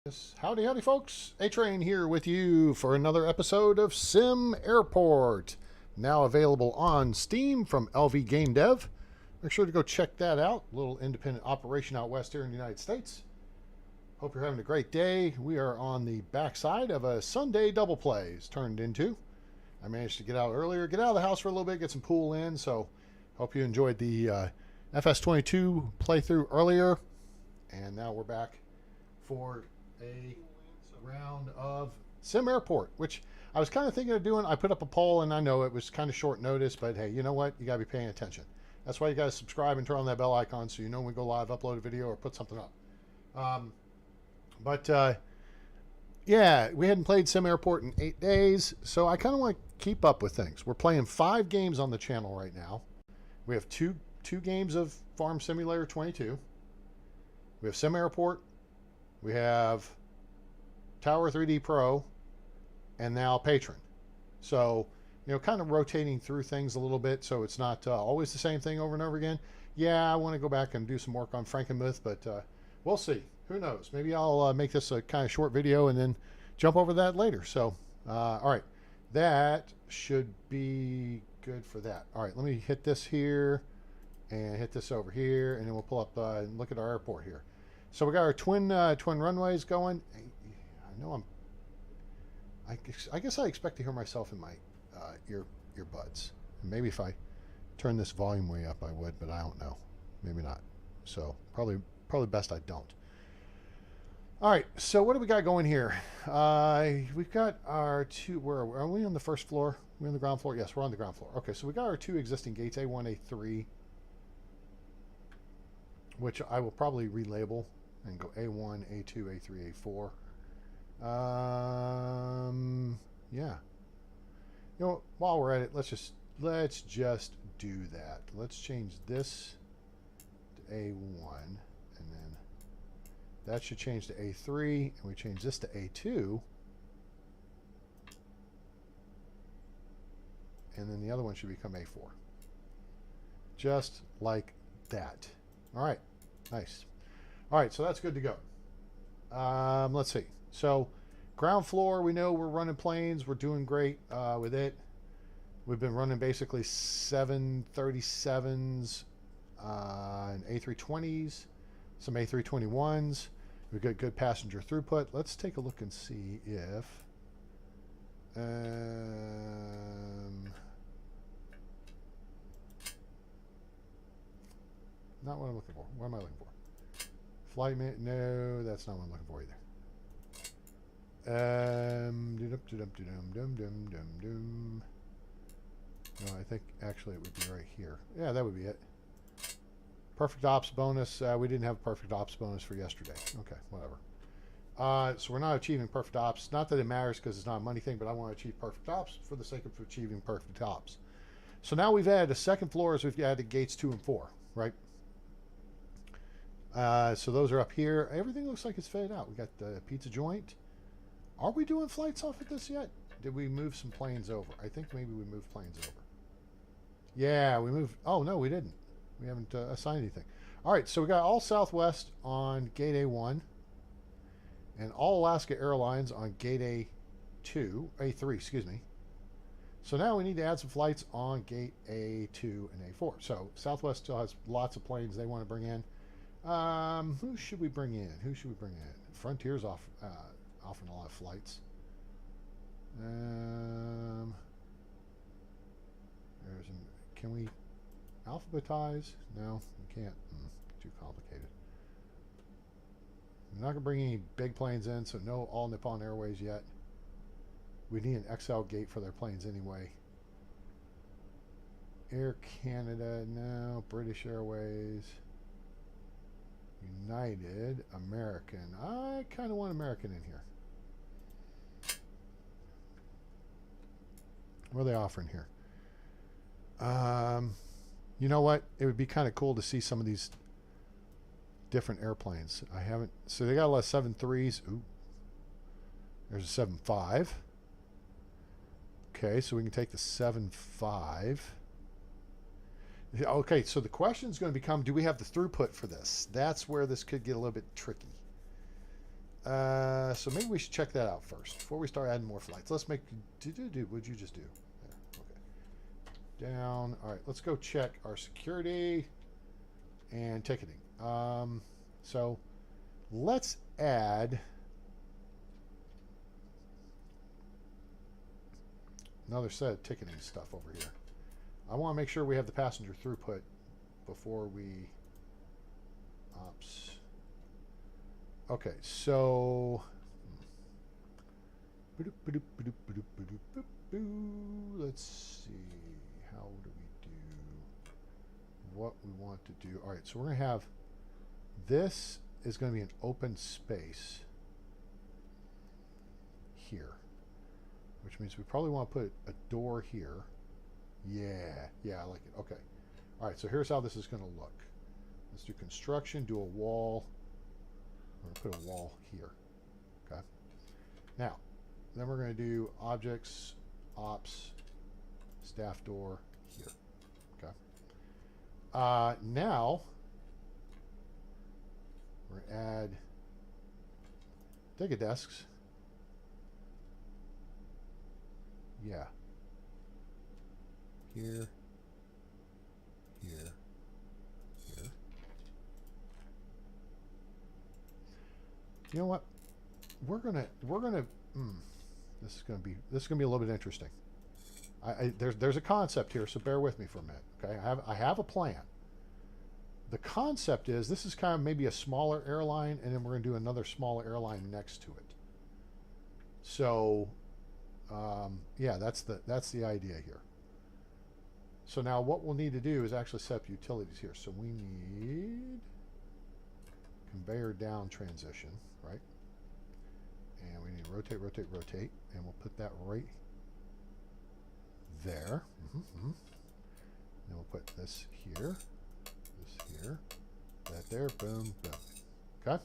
Yes. Howdy, howdy, folks. A-Train here with you for another episode of SimAirport. Now available on Steam from LV Game Dev. Make sure to go check that out. A little independent operation out west here in the United States. Hope you're having a great day. We are on the backside of a Sunday Double-Play. It's turned into. I managed to get out earlier, get out of the house for a little bit, get some pool in. So hope you enjoyed the FS22 playthrough earlier. And now we're back for a round of SimAirport, which I was kind of thinking of doing. I put up a poll, and I know it was kind of short notice, but hey, you know what? You got to be paying attention. That's why you guys subscribe and turn on that bell icon so you know when we go live, upload a video, or put something up. Yeah, we hadn't played SimAirport in 8 days, so I kind of want to keep up with things. We're playing 5 games on the channel right now. We have two games of Farm Simulator 22. We have SimAirport. We have Tower 3D Pro, and now Patron. So, you know, kind of rotating through things a little bit so it's not always the same thing over and over again. Yeah, I want to go back and do some work on Frankenmuth, but we'll see. Who knows? Maybe I'll make this a kind of short video and then jump over that later. So, all right. That should be good for that. All right, let me hit this here and hit this over here, and then we'll pull up and look at our airport here. So we got our twin runways going. I know I guess I expect to hear myself in my earbuds. And maybe if I turn this volume way up, I would, but I don't know. Maybe not. So probably best I don't. All right. So what do we got going here? We've got our two. Where are we on the first floor? Are we on the ground floor? Yes, we're on the ground floor. Okay. So we got our 2 existing gates, A1, A3, which I will probably relabel and go A1, A2, A3, A4. Yeah. You know, while we're at it, let's just do that. Let's change this to A1, and then that should change to A3, and we change this to A2, and then the other one should become A4. Just like that. All right. Nice. All right, so that's good to go. Let's see. So ground floor, we know we're running planes. We're doing great with it. We've been running basically 737s and A320s, some A321s. We've got good passenger throughput. Let's take a look and see if... not what I'm looking for. What am I looking for? Flight man? No, that's not what I'm looking for either. No, I think actually it would be right here. Yeah, that would be it. Perfect ops bonus. We didn't have a perfect ops bonus for yesterday. Okay, whatever. So we're not achieving perfect ops. Not that it matters because it's not a money thing, but I want to achieve perfect ops for the sake of achieving perfect ops. So now we've added a second floor as we've added gates 2 and 4, right? So those are up here. Everything looks like it's faded out. We got the pizza joint. Are we doing flights off of this yet? Did we move some planes over? I think maybe we moved planes over. Yeah, we moved. Oh, no, we didn't. We haven't assigned anything. All right, so we got all Southwest on gate A1 and all Alaska Airlines on gate A3, excuse me. So now we need to add some flights on gate A2 and A4. So Southwest still has lots of planes they want to bring in. Who should we bring in? Frontier's offering a lot of flights. Can we alphabetize? No, we can't. Too complicated. We're not going to bring any big planes in, so no All Nippon Airways yet. We need an XL gate for their planes anyway. Air Canada, no. British Airways. United, American. I kind of want American in here. What are they offering here? You know what? It would be kind of cool to see some of these different airplanes. I haven't. So they got a lot of 7.3s. Ooh. There's a 7.5. Okay, so we can take the 7.5. Okay, so the question is going to become, do we have the throughput for this? That's where this could get a little bit tricky. So maybe we should check that out first before we start adding more flights. Let's make. What'd you just do? There. Okay. Down. All right. Let's go check our security and ticketing. So let's add another set of ticketing stuff over here. I want to make sure we have the passenger throughput before we ops. Okay, so let's see, how do we do what we want to do? All right, so we're going to have, this is going to be an open space here, which means we probably want to put a door here. Yeah, I like it. Okay. All right, so here's how this is going to look. Let's do construction, do a wall. We're going to put a wall here. Okay. Now, then we're going to do objects, ops, staff door here. Okay. Now, we're going to add ticket desks. Yeah. Here, here, here. You know what? We're gonna. This is gonna be a little bit interesting. There's a concept here, so bear with me for a minute. Okay, I have a plan. The concept is this is kind of maybe a smaller airline, and then we're gonna do another smaller airline next to it. So, yeah, that's the idea here. So now what we'll need to do is actually set up utilities here. So we need conveyor down transition, right? And we need to rotate, rotate, rotate. And we'll put that right there. Then we'll put this here, that there, boom, boom. Okay?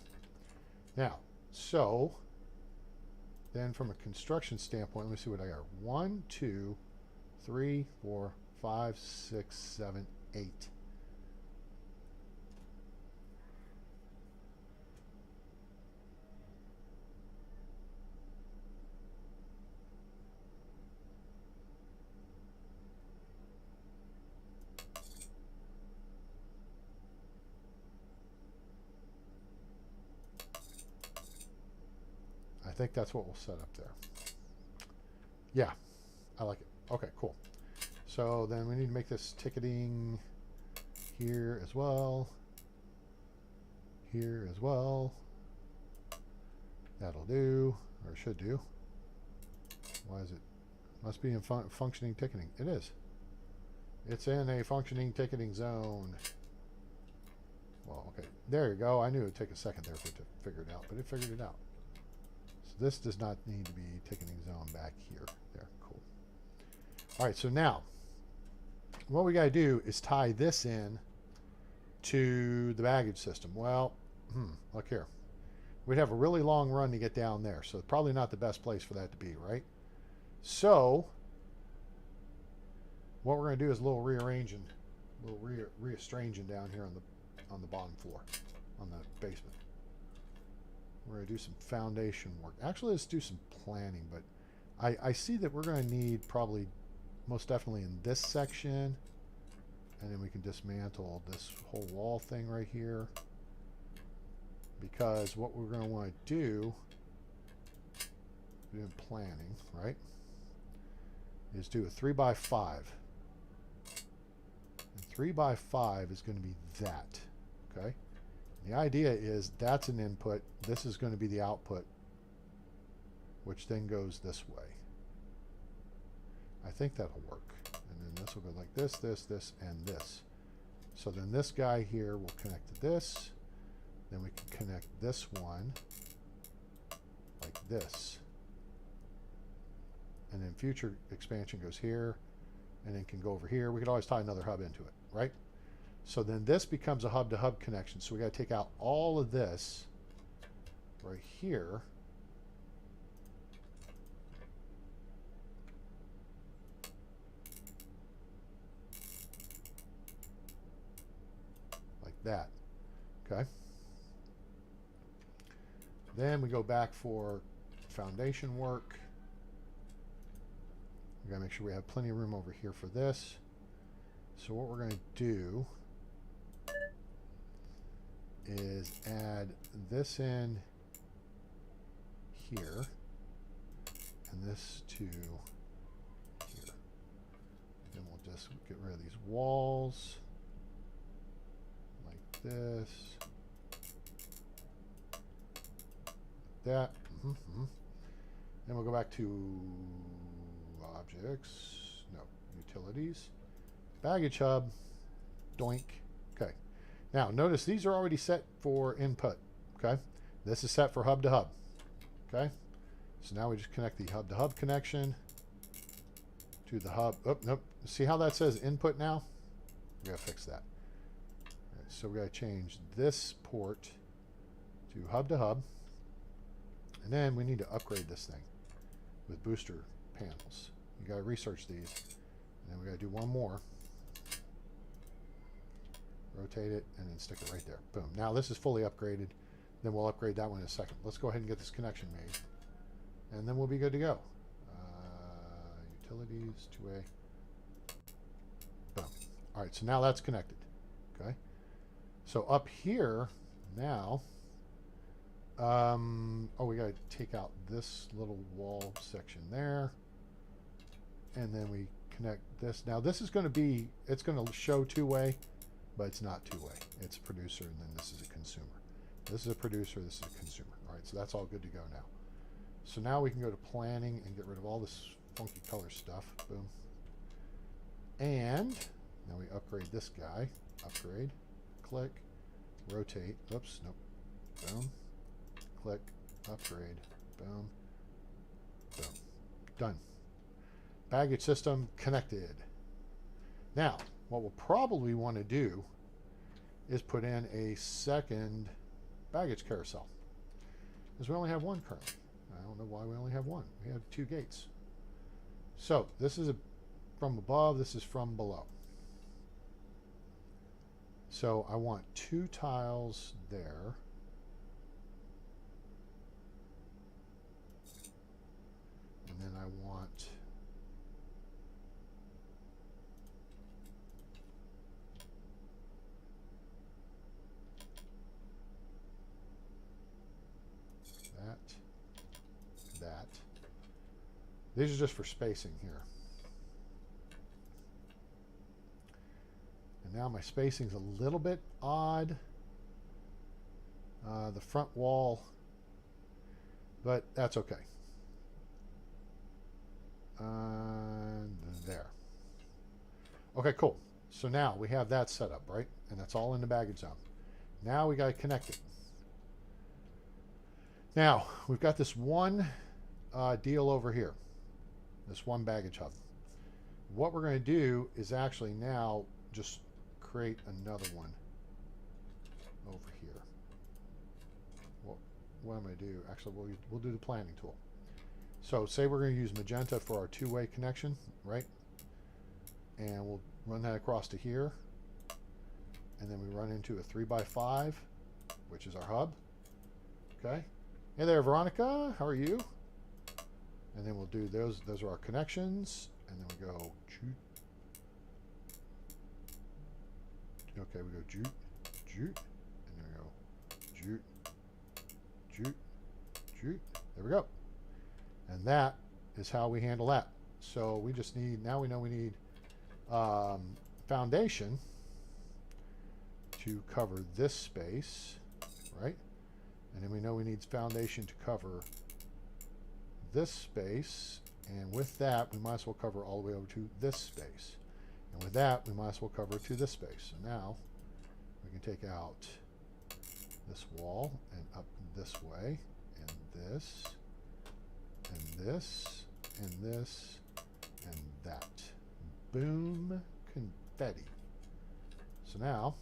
Now, so then from a construction standpoint, let me see what I got. 1, 2, 3, 4, 5, 6, 7, 8. I think that's what we'll set up there. Yeah, I like it. Okay, cool. So then we need to make this ticketing here as well. Here as well. That'll do, or should do. Why is it? Must be in functioning ticketing. It is. It's in a functioning ticketing zone. Well, okay. There you go. I knew it would take a second there for it to figure it out, but it figured it out. So this does not need to be ticketing zone back here. There, cool. All right, so now what we got to do is tie this in to the baggage system. Well, look here. We'd have a really long run to get down there, so probably not the best place for that to be, right? So what we're going to do is a little rearranging, a little reestranging down here on the bottom floor, on the basement. We're going to do some foundation work. Actually, let's do some planning, but I see that we're going to need probably most definitely in this section, and then we can dismantle this whole wall thing right here, because what we're going to want to do in planning, right, is do a 3x5. And 3x5 is going to be that, okay? The idea is that's an input, this is going to be the output, which then goes this way. I think that'll work. And then this will go like this, this, this, and this. So then this guy here will connect to this. Then we can connect this one like this. And then future expansion goes here, and then can go over here. We could always tie another hub into it, right? So then this becomes a hub-to-hub connection. So we got to take out all of this right here. Like that. Okay. Then we go back for foundation work. We gotta make sure we have plenty of room over here for this. So what we're going to do is add this in here and this to here. Then we'll just get rid of these walls like this. That. Then we'll go back to objects. No, utilities. Baggage hub. Doink. Okay. Now notice these are already set for input. Okay. This is set for hub to hub. Okay. So now we just connect the hub to hub connection to the hub. Oh, nope. See how that says input now? We gotta fix that. Right, so we gotta change this port to hub to hub. And then we need to upgrade this thing with booster panels. You got to research these. And then we got to do one more. Rotate it and then stick it right there. Boom. Now this is fully upgraded. Then we'll upgrade that one in a second. Let's go ahead and get this connection made. And then we'll be good to go. Utilities, 2A. Boom. All right, so now that's connected. Okay. So up here now... oh, we got to take out this little wall section there. And then we connect this. Now this is going to be, it's going to show two-way, but it's not two-way. It's a producer and then this is a consumer. This is a producer, this is a consumer. All right, so that's all good to go now. So now we can go to planning and get rid of all this funky color stuff. Boom. And now we upgrade this guy. Upgrade. Click. Rotate. Oops, nope. Boom. Click, upgrade, boom, boom, done. Baggage system connected. Now, what we'll probably want to do is put in a second baggage carousel, because we only have one currently. I don't know why we only have one. We have two gates. So this is from above, this is from below. So I want two tiles there. And then I want that. These are just for spacing here. And now my spacing's a little bit odd. The front wall, but that's okay. There. Okay, cool. So now we have that set up, right? And that's all in the baggage zone. Now we got to connect it. Now, we've got this one deal over here. This one baggage hub. What we're going to do is actually now just create another one over here. What I'm going to do, actually, we'll do the planning tool. So say we're going to use magenta for our two-way connection, right? And we'll run that across to here. And then we run into a 3x5, which is our hub. Okay. Hey there, Veronica. How are you? And then we'll do those. Those are our connections. And then we go joot. Okay, we go joot, joot. And then we go joot, joot, joot. There we go. And that is how we handle that. So we just need, now we know we need foundation to cover this space, right? And then we know we need foundation to cover this space. And with that, we might as well cover all the way over to this space. And with that, we might as well cover to this space. So now we can take out this wall and up this way, and this, and this, and this, and that. Boom, confetti. So now,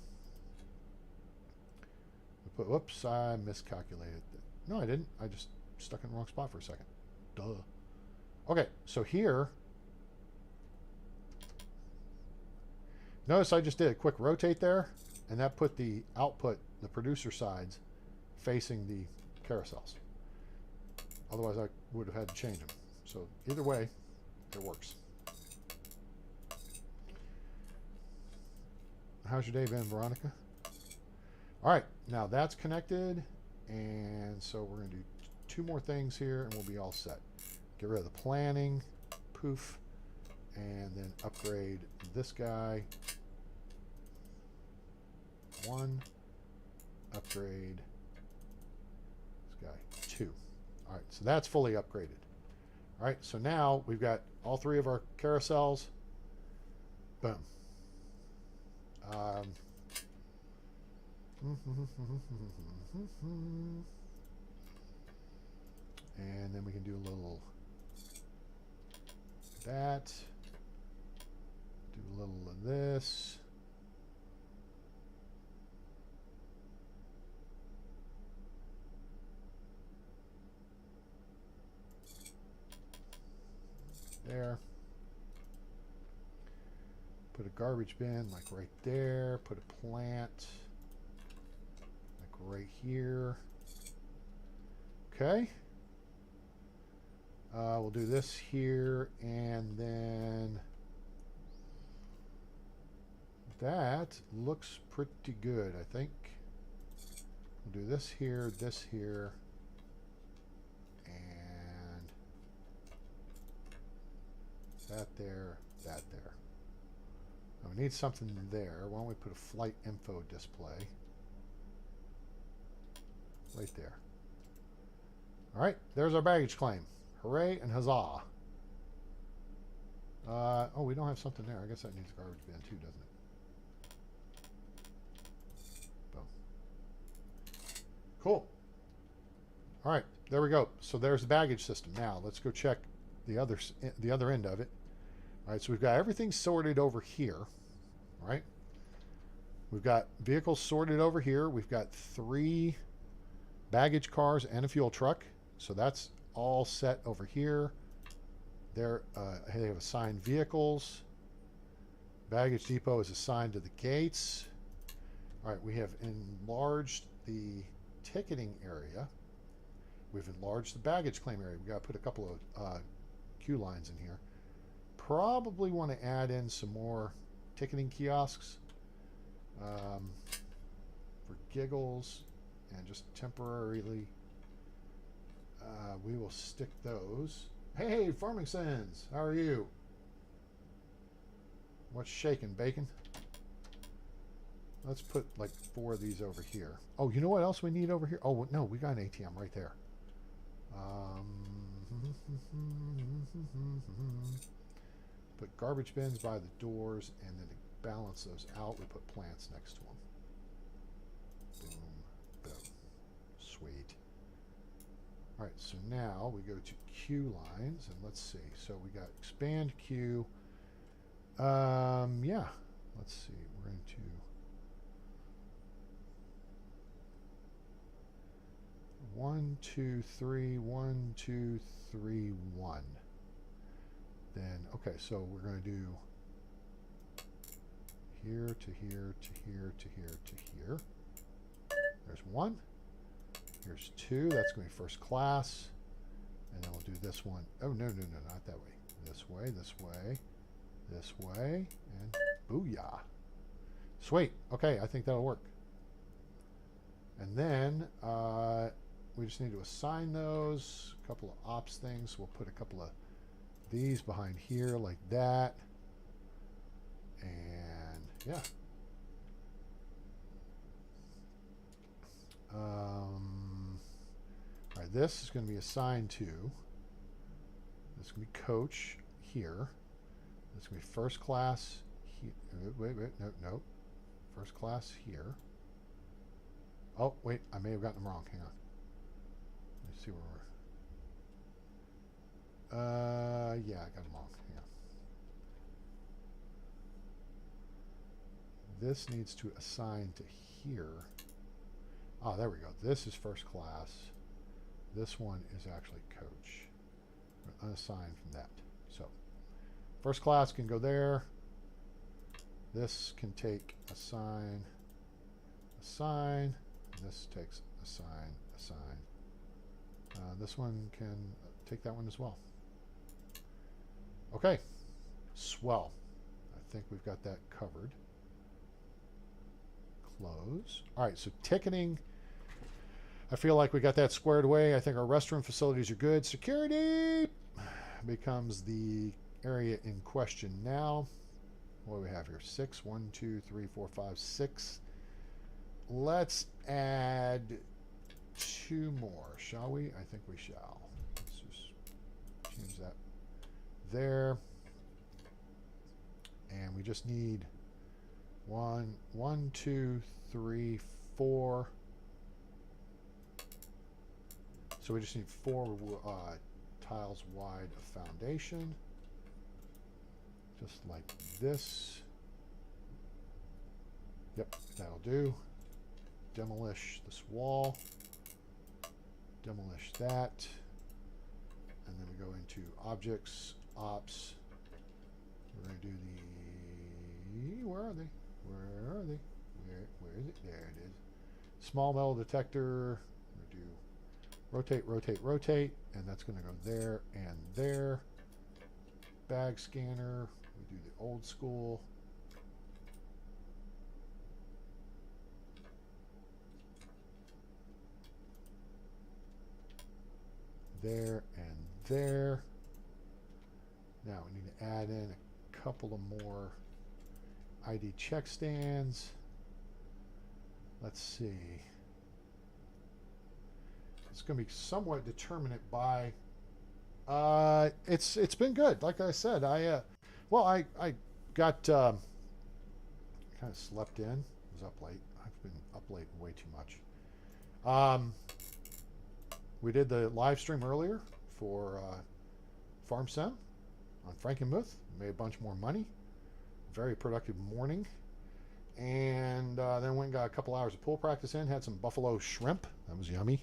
we put, whoops, I miscalculated. No, I didn't. I just stuck in the wrong spot for a second. Duh. Okay, so here, notice I just did a quick rotate there, and that put the output, the producer sides, facing the carousels. Otherwise, I would have had to change them. So either way, it works. How's your day been, Veronica? All right, now that's connected. And so we're going to do 2 more things here, and we'll be all set. Get rid of the planning. Poof. And then upgrade this guy. 1. Upgrade this guy. 2. All right, so that's fully upgraded. All right, so now we've got all 3 of our carousels. Boom. And then we can do a little that. Do a little of this. There. Put a garbage bin like right there. Put a plant like right here. Okay. We'll do this here, and then that looks pretty good, I think. We'll do this here, and that there, that there. Now we need something there. Why don't we put a flight info display right there. All right, there's our baggage claim. Hooray and huzzah. Oh, we don't have something there. I guess that needs a garbage bin too, doesn't it? Boom. Cool. All right, there we go. So there's the baggage system. Now let's go check the other end of it. All right, so we've got everything sorted over here. All right. We've got vehicles sorted over here. We've got 3 baggage cars and a fuel truck. So that's all set over here. There, they have assigned vehicles. Baggage depot is assigned to the gates. All right, we have enlarged the ticketing area. We've enlarged the baggage claim area. We've got to put a couple of queue lines in here. Probably want to add in some more ticketing kiosks for giggles and just temporarily. We will stick those. Hey, Farming Sins, how are you? What's shaking, bacon? Let's put like 4 of these over here. Oh, you know what else we need over here? Oh, no, we got an ATM right there. Put garbage bins by the doors, and then to balance those out, we put plants next to them. Boom, boom. Sweet. All right, so now we go to queue lines, and let's see. So we got expand queue. Yeah, let's see. We're going to 1, 2, 3, 1, 2, 3, 1. Then, okay, so we're going to do here to here to here to here to here. There's 1. Here's 2. That's going to be first class. And then we'll do this one. Oh, no, not that way. This way, this way, this way, and booyah. Sweet. Okay, I think that'll work. And then we just need to assign those. A couple of ops things. We'll put a couple of these behind here like that. And yeah. All right, this is going to be assigned to, this is going to be coach here. This is going to be first class here. Wait, no. First class here. Oh, wait, I may have gotten them wrong. Hang on. Let's see where we're. Yeah, I got them wrong. Hang on. This needs to assign to here. Ah, there we go. This is first class. This one is actually coach. Unassigned from that. So, first class can go there. This can take assign. This takes assign. This one can take that one as well. Okay, swell. I think we've got that covered. Close. All right, so ticketing. I feel like we got that squared away. I think our restroom facilities are good. Security becomes the area in question now. What do we have here? 6. 1, 2, 3, 4, 5, 6. Let's add 2 more, shall we? I think we shall. Let's just change that there. And we just need 1, 2, 3, 4. So we just need 4 tiles wide of foundation. Just like this. Yep, that'll do. Demolish this wall. Demolish that. And then we go into objects, ops. We're going to do the... Where are they? Where are they? Where is it? There it is. Small metal detector. We're going to do rotate, rotate, rotate. And that's going to go there and there. Bag scanner. We do the old school. There and there. Now we need to add in a couple of more ID check stands. Let's see. It's going to be somewhat determinate by. It's been good. Like I said, I got kind of slept in. Was up late. I've been up late way too much. We did the live stream earlier for Farm Sim on Frankenmuth. Made a bunch more money. Very productive morning. And then went and got a couple hours of pool practice in. Had some buffalo shrimp. That was yummy.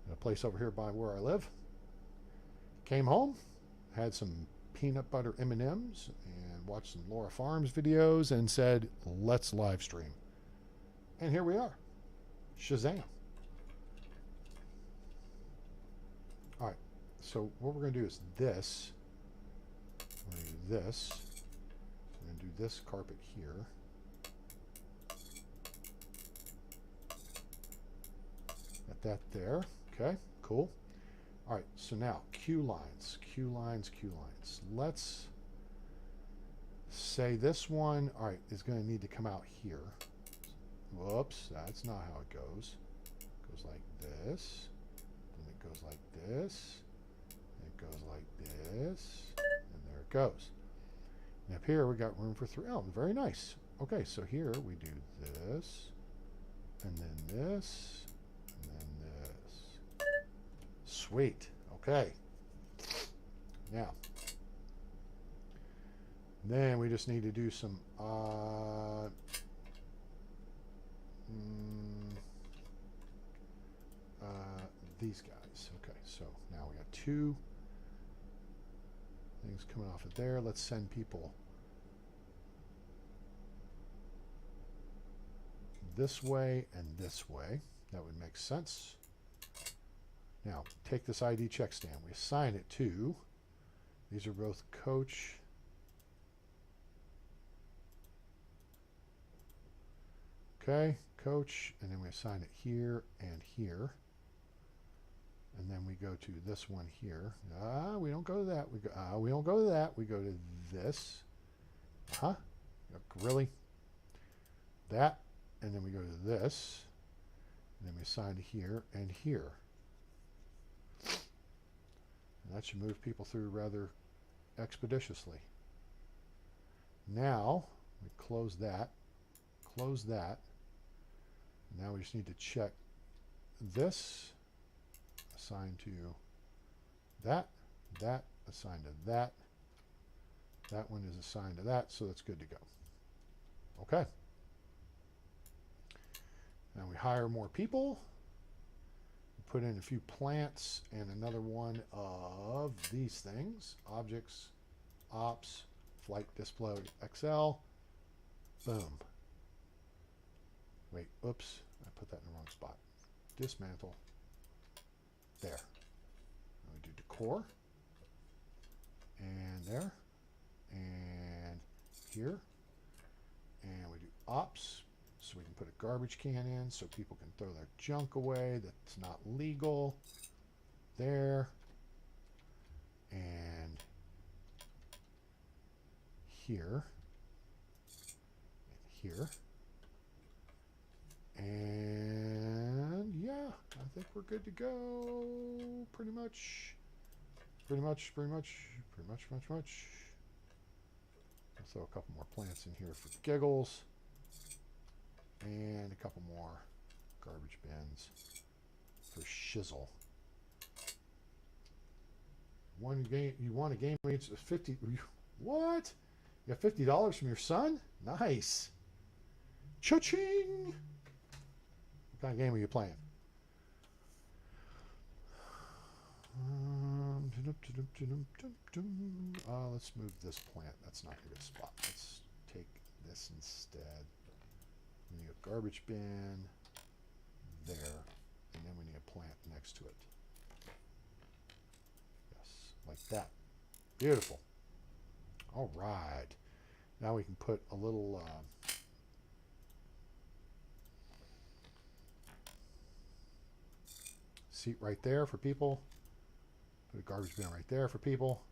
In a place over here by where I live. Came home. Had some peanut butter M&Ms. And watched some Laura Farms videos. And said, let's live stream. And here we are. Shazam. All right, so what we're going to do is this. We're going to do this. We're going to do this carpet here. Got that there. Okay, cool. All right, so now Q lines, Q lines, Q lines. Let's say this one, all right, is going to need to come out here. Whoops, that's not how it goes. It goes like this. It goes like this, it goes like this, and there it goes. And up here we got room for 3. Oh, very nice. Okay, so here we do this, and then this, and then this. Sweet. Okay. Now, then we just need to do some these guys. Okay, so now we got 2 things coming off of there. Let's send people this way and this way. That would make sense. Now, take this ID check stand. We assign it to, these are both coach okay, coach, and then we assign it here and here. And then we go to this one here. We don't go to that. We don't go to that. We go to this. Huh? Really? That. And then we go to this. And then we assign to here and here. And that should move people through rather expeditiously. Now, we close that. Close that. Now we just need to check this. Assigned to that, that, assigned to that. That one is assigned to that, so that's good to go. Okay. Now we hire more people. Put in a few plants and another one of these things. Objects, ops, flight display XL. Boom. Wait, oops, I put that in the wrong spot. Dismantle. There. do decor. And there. And here. And we do ops. So we can put a garbage can in so people can throw their junk away that's not legal. There. And here. And here. And yeah, I think we're good to go. Pretty much. I'll throw a couple more plants in here for giggles. And a couple more garbage bins for shizzle. One game, you won a game where it's 50. What? You got $50 from your son? Nice. Cha-ching! What kind of game are you playing? Let's move this plant. That's not a good spot. Let's take this instead. We need a garbage bin there, and then we need a plant next to it. Yes, like that. Beautiful. All right. Now we can put a little seat right there for people. Put a garbage bin right there for people.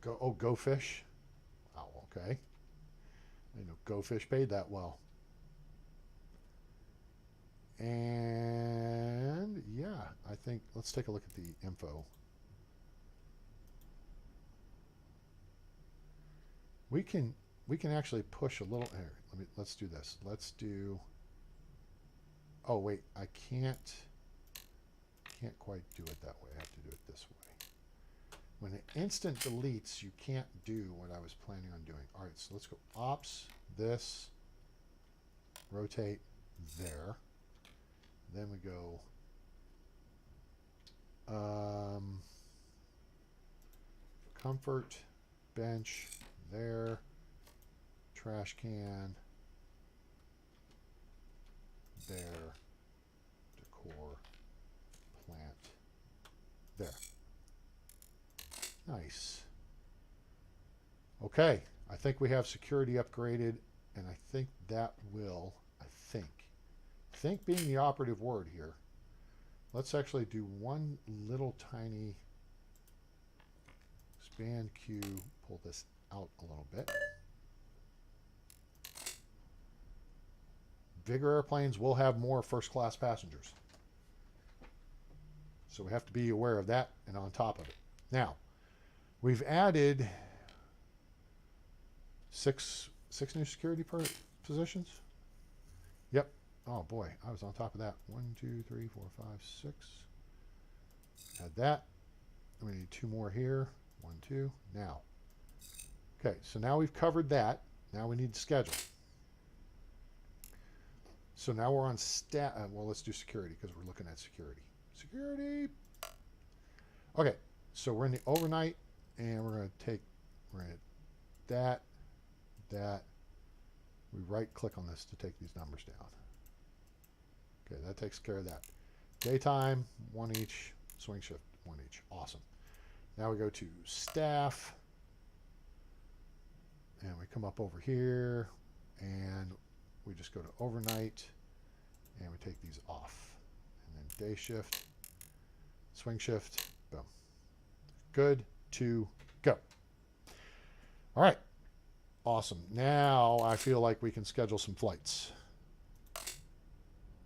Go fish. Oh, okay. I didn't know Go Fish paid that well. And yeah, I think let's take a look at the info. We can actually push a little here. Let's do this. Let's do. Oh wait, I can't quite do it that way. I have to do it this way. When it instant deletes, you can't do what I was planning on doing. All right, so let's go ops, this, rotate there. Then we go comfort, bench, there, trash can, there, decor, plant, there. Nice. Okay, I think we have security upgraded, and I think that will, think being the operative word here. Let's actually do one little tiny expand queue, pull this out a little bit. Bigger airplanes will have more first-class passengers. So we have to be aware of that and on top of it. Now, we've added six new security positions. Yep. Oh boy, I was on top of that. 1, 2, 3, 4, 5, 6. Add that. We need 2 more here. 1, 2. Now. Okay, so now we've covered that. Now we need to schedule. So now we're on well, let's do security because we're looking at security. Security. Okay, so we're in the overnight, and we're going to that. We right-click on this to take these numbers down. Okay, that takes care of that. Daytime, 1 each. Swing shift, 1 each. Awesome. Now we go to staff, and we come up over here, and we just go to overnight, and we take these off. And then day shift, swing shift, boom. Good to go. All right. Awesome. Now I feel like we can schedule some flights.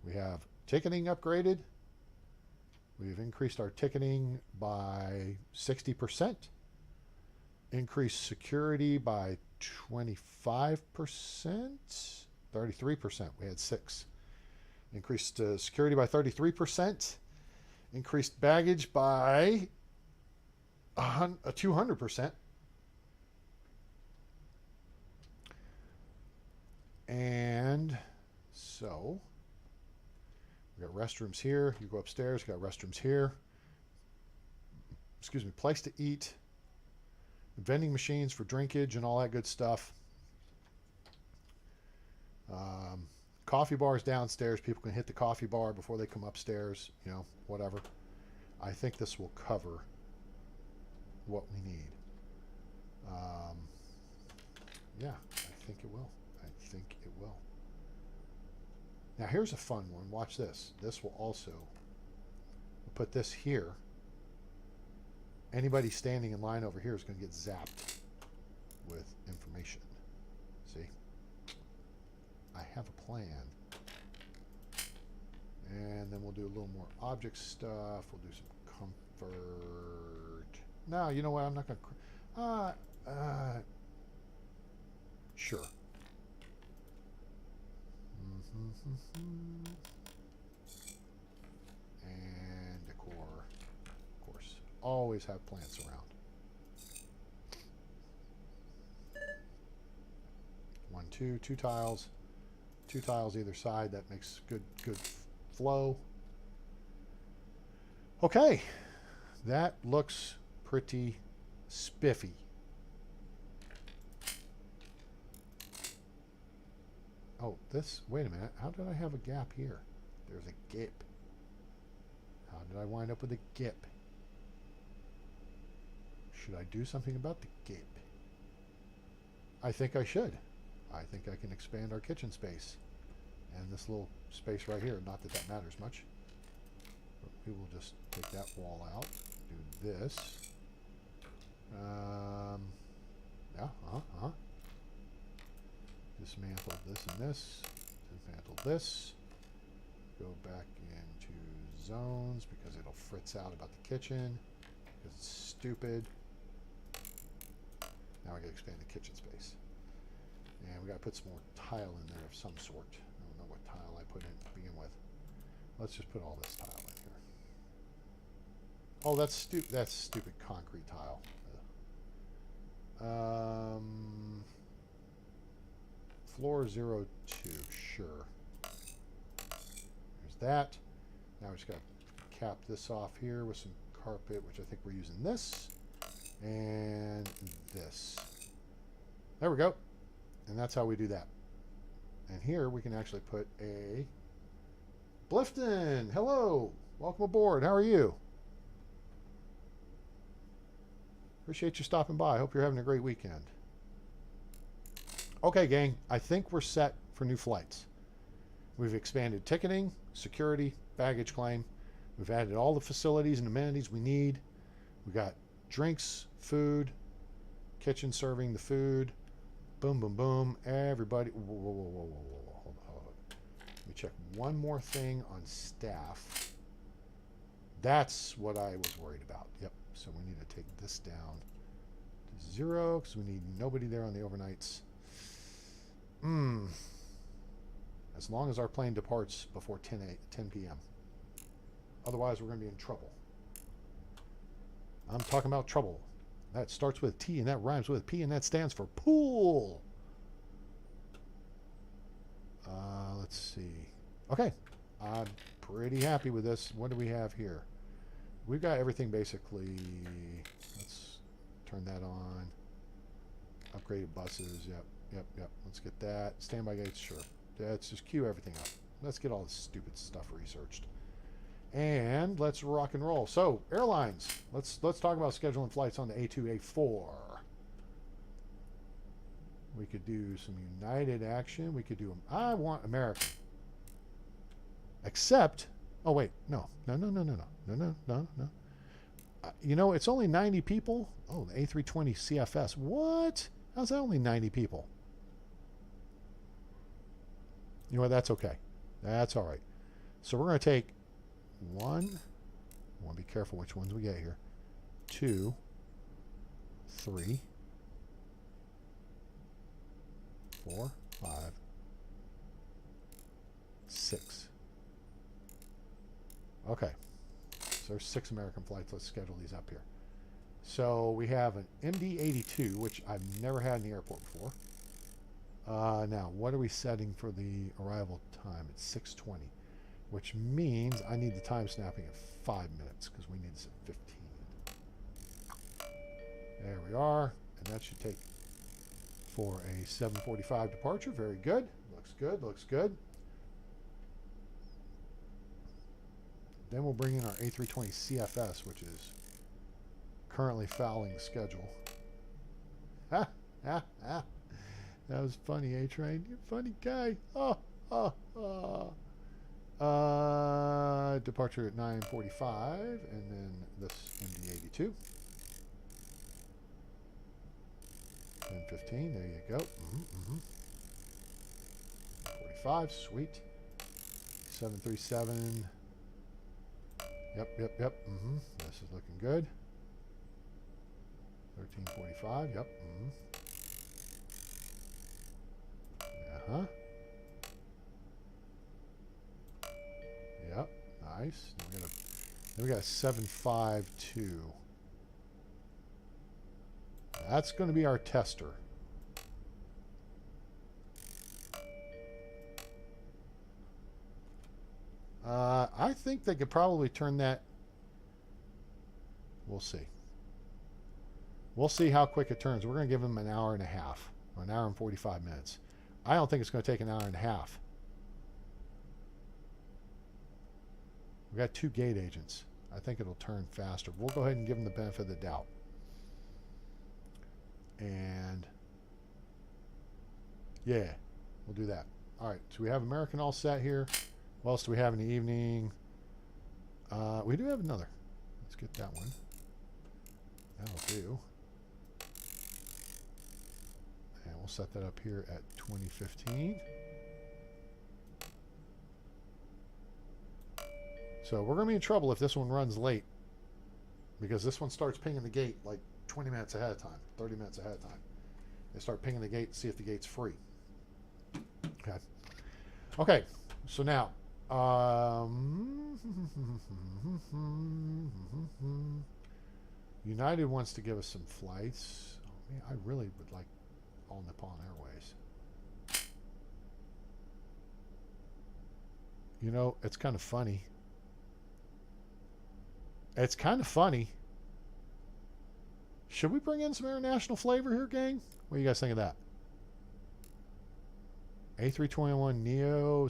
We have ticketing upgraded. We've increased our ticketing by 60%. Increased security by 25%. 33%. We had 6. Increased security by 33%. Increased baggage by 200%. And so we got restrooms here. You go upstairs, got restrooms here. Excuse me, place to eat, vending machines for drinkage and all that good stuff. coffee bars downstairs. People can hit the coffee bar before they come upstairs, you know, whatever. I think this will cover what we need. Yeah, I think it will. I think it will. Now here's a fun one. Watch this. This will also, we'll put this here. Anybody standing in line over here is going to get zapped with information. See? I have a plan. And then we'll do a little more object stuff. We'll do some comfort. No, you know what? I'm not going to... sure. And decor. Of course. Always have plants around. 1, 2, 2 tiles. 2 tiles either side. That makes good flow. Okay. That looks pretty spiffy. Oh, this, wait a minute. How did I have a gap here? There's a gap. How did I wind up with a gap? Should I do something about the gap? I think I should. I think I can expand our kitchen space. And this little space right here, not that that matters much. But we will just take that wall out. Do this. Yeah, dismantle this and this. Dismantle this. Go back into zones because it'll fritz out about the kitchen. Because it's stupid. Now we gotta expand the kitchen space. And we gotta put some more tile in there of some sort. I don't know what tile I put in to begin with. Let's just put all this tile in here. Oh, that's stupid concrete tile. Floor 02, sure. There's that. Now we just got to cap this off here with some carpet, which I think we're using this. And this. There we go. And that's how we do that. And here we can actually put a Blifton. Hello. Welcome aboard. How are you? Appreciate you stopping by. I hope you're having a great weekend. Okay, gang. I think we're set for new flights. We've expanded ticketing, security, baggage claim. We've added all the facilities and amenities we need. We got drinks, food, kitchen serving the food. Boom, boom, boom. Everybody. Whoa, whoa, whoa, whoa, whoa, whoa. Hold on. Let me check one more thing on staff. That's what I was worried about. Yep. So we need to take this down to 0 because we need nobody there on the overnights. As long as our plane departs before 10 p.m. Otherwise, we're going to be in trouble. I'm talking about trouble. That starts with T and that rhymes with P and that stands for pool. Let's see. Okay. I'm pretty happy with this. What do we have here? We've got everything basically. Let's turn that on. Upgraded buses. Yep. Let's get that. Standby gates. Sure. Let's just queue everything up. Let's get all this stupid stuff researched. And let's rock and roll. So, airlines. Let's talk about scheduling flights on the A2, A4. We could do some United action. We could do them. I want American. Except, oh wait, no. You know, it's only 90 people. Oh, the A320 CFS. What? How's that only 90 people? You know what? That's okay. That's all right. So we're going to take 1. I want to be careful which ones we get here. 2, 3, 4, 5, 6. Okay. So there's 6 American flights. Let's schedule these up here. So we have an MD-82, which I've never had in the airport before. Now, what are we setting for the arrival time? It's 6:20, which means I need the time snapping at 5 minutes because we need this at 15. There we are, and that should take for a 7:45 departure. Very good. Looks good. Then we'll bring in our A320 CFS, which is currently fouling the schedule. Ha, ha, ha. That was funny, A-Train. You're a funny guy. Oh, oh, oh. Departure at 9:45, and then this MD-82. 10:15, there you go. 45, sweet. 737. Yep. This is looking good. 13:45, yep. Uh-huh. Yep, nice. Then we got a 752. That's going to be our tester. I think they could probably turn that. We'll see. We'll see how quick it turns. We're going to give them an hour and a half, or an hour and 45 minutes. I don't think it's going to take an hour and a half. We've got 2 gate agents. I think it'll turn faster. We'll go ahead and give them the benefit of the doubt. And yeah, we'll do that. All right, so we have American all set here. What else do we have in the evening? We do have another. Let's get that one. That'll do. And we'll set that up here at 2015. So we're going to be in trouble if this one runs late, because this one starts pinging the gate like 20 minutes ahead of time, 30 minutes ahead of time. They start pinging the gate to see if the gate's free. Okay. Okay. So now, United wants to give us some flights. Oh, man, I really would like All Nippon Airways. You know, it's kind of funny. It's kind of funny. Should we bring in some international flavor here, gang? What do you guys think of that? A321neo.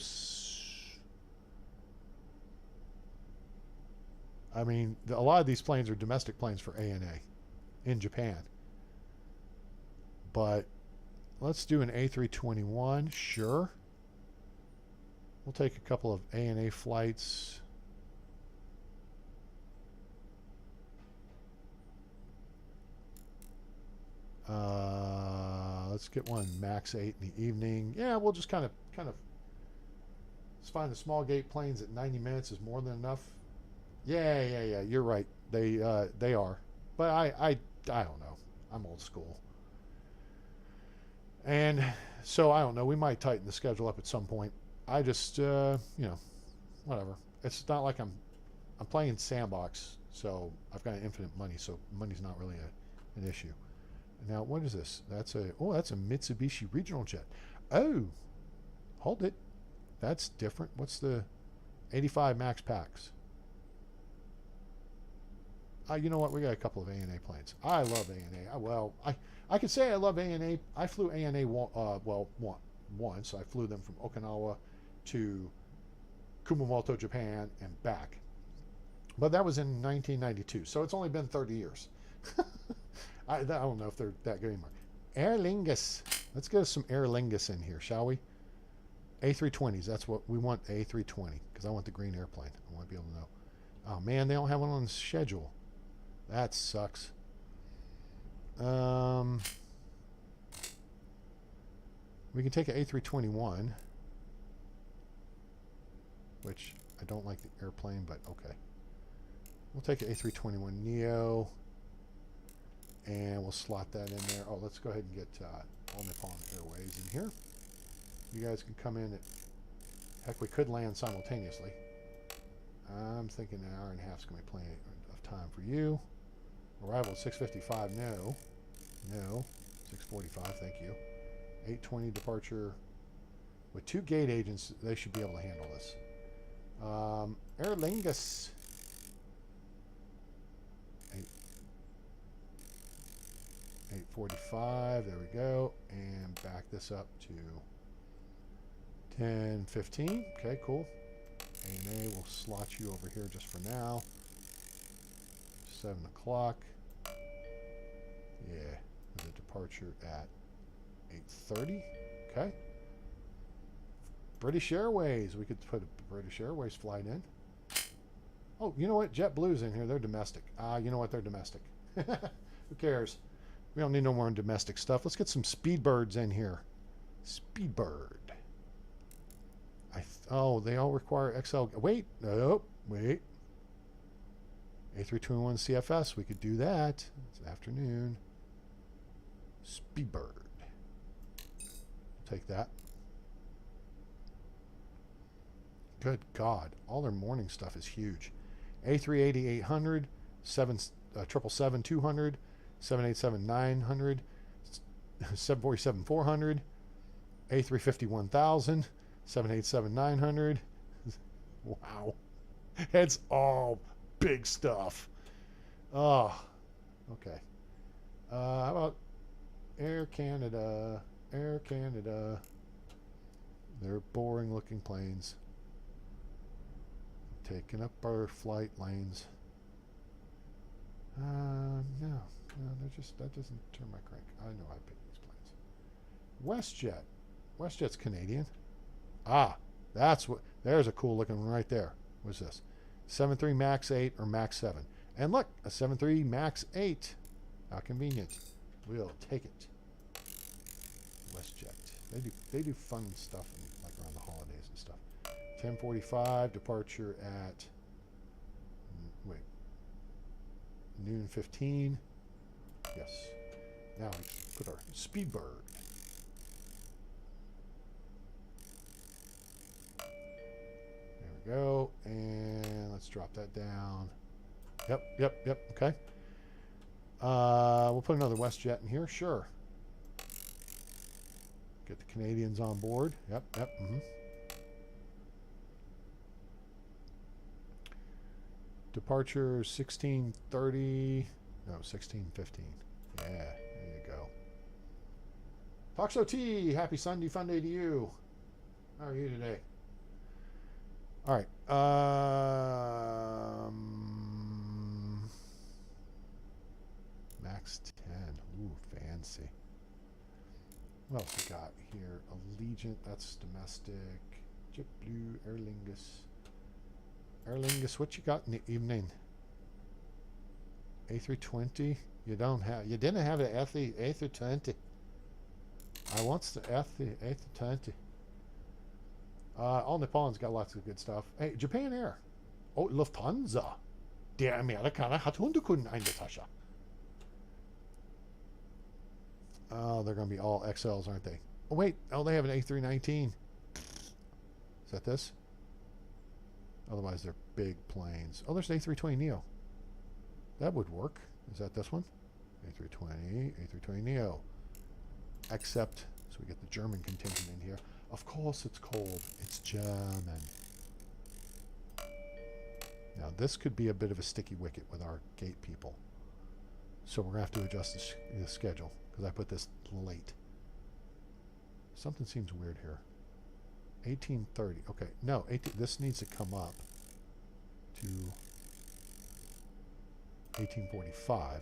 I mean, a lot of these planes are domestic planes for ANA in Japan. But let's do an A321, sure. We'll take a couple of ANA flights. Let's get one max 8 in the evening. Yeah, we'll just kind of find the small gate planes at 90 minutes is more than enough. Yeah. You're right. They are, but I don't know. I'm old school, and so I don't know. We might tighten the schedule up at some point. I just whatever. It's not like I'm playing sandbox, so I've got infinite money. So money's not really an issue. Now, what is this? That's a Mitsubishi regional jet. Oh, hold it. That's different. What's the 85 max packs? You know what? We got a couple of ANA planes. I love ANA. I could say I love ANA. I flew ANA once. I flew them from Okinawa to Kumamoto, Japan, and back. But that was in 1992, so it's only been 30 years. I don't know if they're that good anymore. Aer Lingus. Let's get us some Aer Lingus in here, shall we? A320s. That's what we want, A320, because I want the green airplane. I want to be able to know. Oh, man, they don't have one on the schedule. That sucks. We can take an A321, which I don't like the airplane, but okay. We'll take an A321neo. And we'll slot that in there. Oh, let's go ahead and get All Nippon Airways in here. You guys can come in. Heck, we could land simultaneously. I'm thinking an hour and a half is going to be plenty of time for you. Arrival at 6:55. No. 6:45. Thank you. 8:20 departure. With 2 gate agents, they should be able to handle this. Aer Lingus. 8:45, there we go, and back this up to 10:15. Okay, cool. ANA, we'll slot you over here just for now. 7 o'clock. Yeah, with a departure at 8:30. Okay. British Airways. We could put a British Airways flight in. Oh, you know what? JetBlue's in here. They're domestic. You know what? They're domestic. Who cares? We don't need no more domestic stuff. Let's get some Speedbirds in here. Speedbird. Oh, they all require XL. Wait. Nope. Wait. A321 CFS. We could do that. It's afternoon. Speedbird. Take that. Good God. All their morning stuff is huge. A380 800, 777 200, 787 900, 747 400, A350 1000, 787 900. Wow. It's all big stuff. Oh, okay. How about Air Canada? Air Canada. They're boring looking planes. Taking up our flight lanes. No, they're just, that doesn't turn my crank. I know I picked these planes. WestJet. WestJet's Canadian. That's what, there's a cool looking one right there. What's this? 73 MAX 8 or MAX 7. And look, a 73 MAX 8. How convenient. We'll take it. WestJet. They do fun stuff in, like around the holidays and stuff. 10:45 departure at noon 15. Yes. Now we put our Speedbird. There we go. And let's drop that down. Yep. Okay. We'll put another WestJet in here. Sure. Get the Canadians on board. Yep. Departure 16:30. No, 16:15. Yeah, there you go. Foxo T, happy Sunday Funday to you. How are you today? All right. Max 10. Ooh, fancy. What else we got here? Allegiant, that's domestic. JetBlue, Aer Lingus. Aer Lingus, what you got in the evening? A320? You didn't have the A320. I want the A320. All Nippon's got lots of good stuff. Hey, Japan Air. Oh, Lufthansa. Der Amerikaner hat Hundekunden in der Tasche. Oh, they're going to be all XLs, aren't they? Oh, wait. Oh, they have an A319. Is that this? Otherwise, they're big planes. Oh, there's an A320neo. That would work. Is that this one? A320neo. Except, so we get the German contingent in here. Of course it's cold. It's German. Now, this could be a bit of a sticky wicket with our gate people. So we're going to have to adjust the schedule because I put this late. Something seems weird here. 18:30. Okay, no, this needs to come up to 18:45,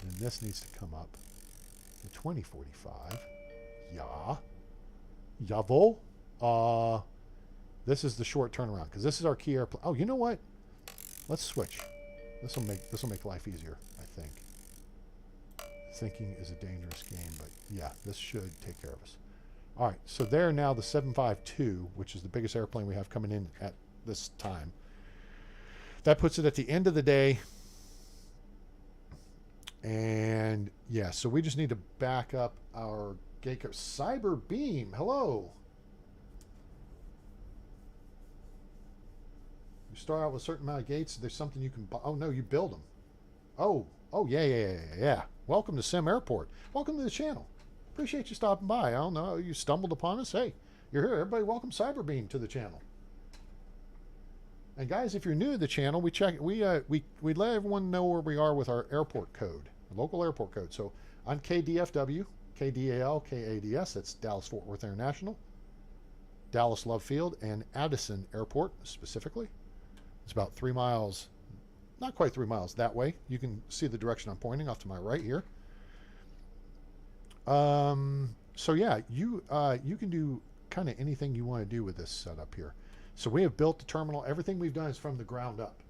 and this needs to come up to 20:45. Yeah, jawohl. This is the short turnaround because this is our key airplane. Oh, you know what? Let's switch. This will make life easier. I think. Thinking is a dangerous game, but yeah, this should take care of us. All right, so they're now the 752, which is the biggest airplane we have coming in at this time. That puts it at the end of the day. And yeah, so we just need to back up our gate. Cyber Beam, hello. You start out with a certain amount of gates. There's something you can buy. Oh no, you build them. Oh yeah. Welcome to SimAirport. Welcome to the channel. Appreciate you stopping by. I don't know, you stumbled upon us. Hey, you're here. Everybody, welcome Cyberbeam to the channel. And guys, if you're new to the channel, we let everyone know where we are with our airport code, our local airport code. So on KDFW, KDAL, KADS, that's Dallas Fort Worth International. Dallas Love Field and Addison Airport specifically. It's about 3 miles, not quite 3 miles that way. You can see the direction I'm pointing off to my right here. So yeah, you can do kind of anything you want to do with this setup here. So we have built the terminal. Everything we've done is from the ground up.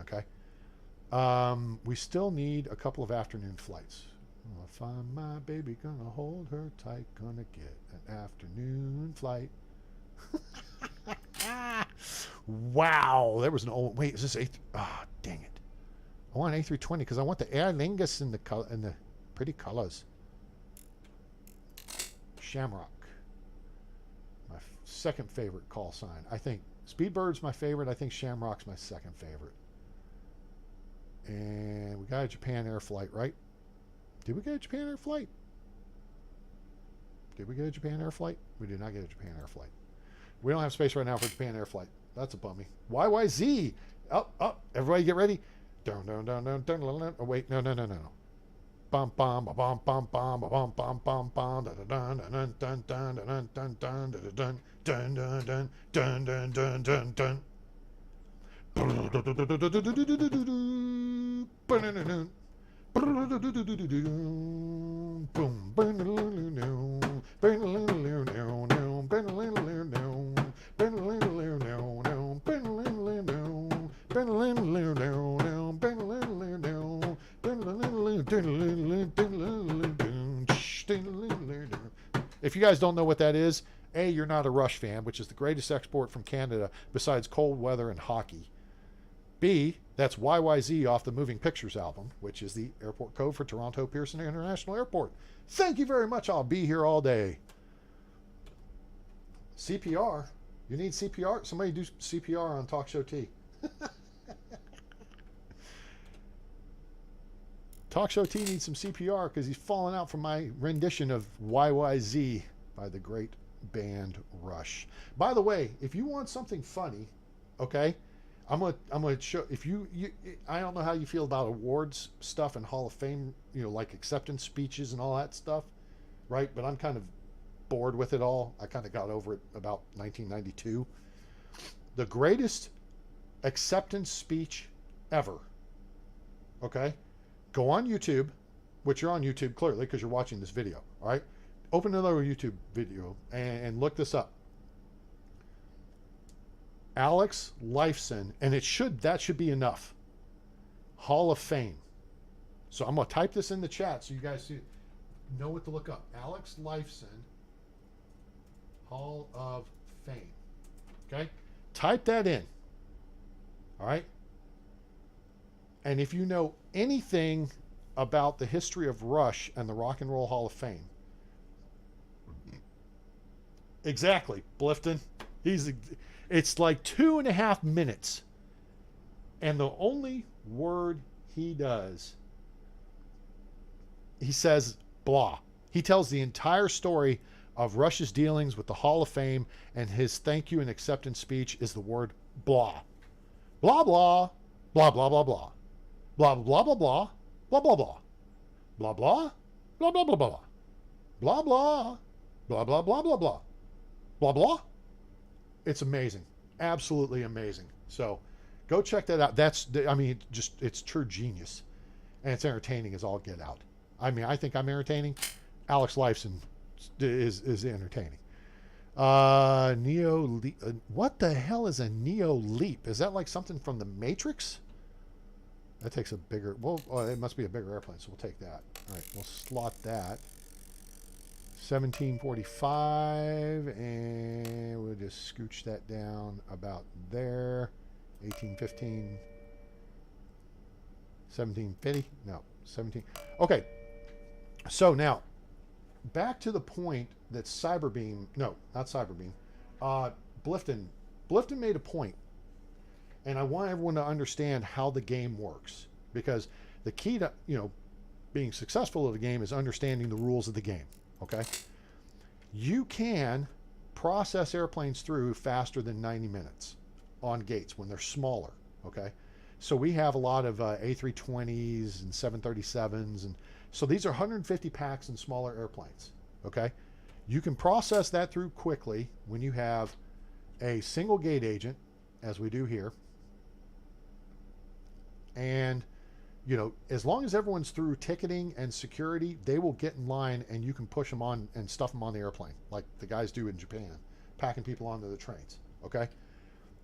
Okay. We still need a couple of afternoon flights. I'll find my baby, gonna hold her tight, gonna get an afternoon flight. Wow, there was an old. Wait, is this A? Ah, oh, dang it! I want an A320 because I want the Aer Lingus in the pretty colors. Shamrock, my second favorite call sign. I think Speedbird's my favorite. I think Shamrock's my second favorite. And we got a Japan Air flight, right? Did we get a Japan Air flight? Did we get a Japan Air flight? We did not get a Japan Air flight. We don't have space right now for a Japan Air flight. That's a bummy. YYZ. Up, up. Everybody get ready. Down, down, down, down, down, down, down. Oh, wait. No, no, no, no, no. Bum, bum, bum, bum, bum, bum, bum, bum, bum, bum, dun, dun, dun, dun, dun, dun, dun, dun, dun, dun, dun, dun, dun, dun, dun, dun. If you guys don't know what that is, A, you're not a Rush fan, which is the greatest export from Canada besides cold weather and hockey. B, that's YYZ off the Moving Pictures album, which is the airport code for Toronto Pearson International Airport. Thank you very much. I'll be here all day. CPR. You need CPR? Somebody do CPR on Talk Show T. Talk Show T needs some CPR because he's falling out from my rendition of YYZ by the great band Rush. By the way, if you want something funny, okay, I'm gonna show. If you I don't know how you feel about awards stuff and Hall of Fame, like acceptance speeches and all that stuff, right? But I'm kind of bored with it all. I kind of got over it about 1992. The greatest acceptance speech ever. Okay, go on YouTube, which you're on YouTube clearly because you're watching this video. All right, open another YouTube video and look this up. Alex Lifeson, and that should be enough. Hall of Fame. So I'm gonna type this in the chat so you guys know what to look up. Alex Lifeson, Hall of Fame. Okay, type that in. All right. And if you know anything about the history of Rush and the Rock and Roll Hall of Fame, exactly, Blifton. It's like 2.5 minutes. And the only word he does, he says blah. He tells the entire story of Rush's dealings with the Hall of Fame, and his thank you and acceptance speech is the word blah. Blah, blah, blah, blah, blah, blah. Blah, blah, blah, blah, blah, blah, blah. Blah, blah, blah, blah, blah, blah. Blah, blah, blah, blah, blah, blah, blah. Blah, blah. It's amazing. Absolutely amazing. So go check that out. It's true genius. And it's entertaining as all get out. I mean, I think I'm entertaining. Alex Lifeson is entertaining. What the hell is a Neo Leap? Is that like something from the Matrix? That takes a bigger, it must be a bigger airplane, so we'll take that. All right, we'll slot that. 1745, and we'll just scooch that down about there. 1815, 1750, no, 17. Okay, so now, back to the point that Cyberbeam, no, not Cyberbeam, Blifton made a point, and I want everyone to understand how the game works, because the key to, being successful at the game is understanding the rules of the game. Okay, you can process airplanes through faster than 90 minutes on gates when they're smaller. Okay, so we have a lot of A320s and 737s, and so these are 150 packs and smaller airplanes. Okay, You can process that through quickly when you have a single gate agent, as we do here. And, you know, as long as everyone's through ticketing and security, they will get in line and you can push them on and stuff them on the airplane like the guys do in Japan, packing people onto the trains. Okay?